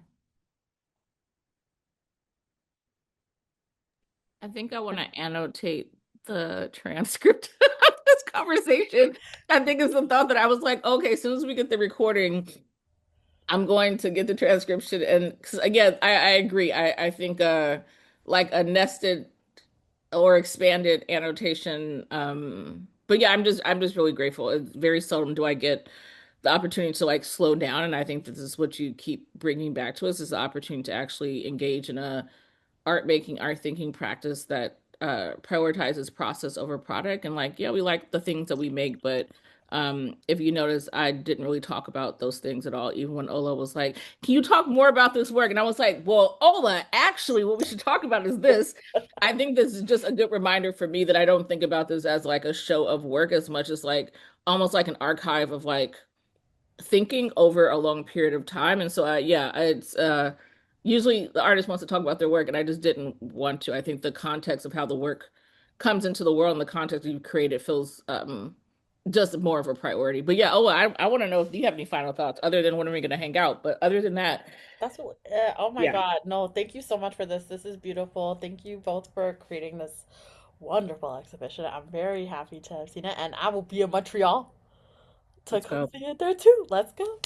I think I want to annotate the transcript of this conversation. I think it's the thought that I was like, okay, as soon as we get the recording, I'm going to get the transcription. And 'cause again, I agree. I think like a nested or expanded annotation. But yeah, I'm just really grateful. It's very seldom do I get the opportunity to like slow down, and I think this is what you keep bringing back to us is the opportunity to actually engage in a art making, art thinking practice that prioritizes process over product. And like, yeah, we like the things that we make, but if you notice, I didn't really talk about those things at all, even when Ola was like, can you talk more about this work? And I was like, well, Ola, actually, what we should talk about is this. I think this is just a good reminder for me that I don't think about this as like a show of work as much as like almost like an archive of like thinking over a long period of time. And so, yeah, it's usually the artist wants to talk about their work, and I just didn't want to. I think the context of how the work comes into the world and the context you've created feels just more of a priority. But yeah, oh, I want to know if you have any final thoughts other than when are we going to hang out. But other than that, That's what, oh my yeah, God. No, thank you so much for this. This is beautiful. Thank you both for creating this wonderful exhibition. I'm very happy to have seen it, and I will be in Montreal to let's come go. see it there too. Let's go.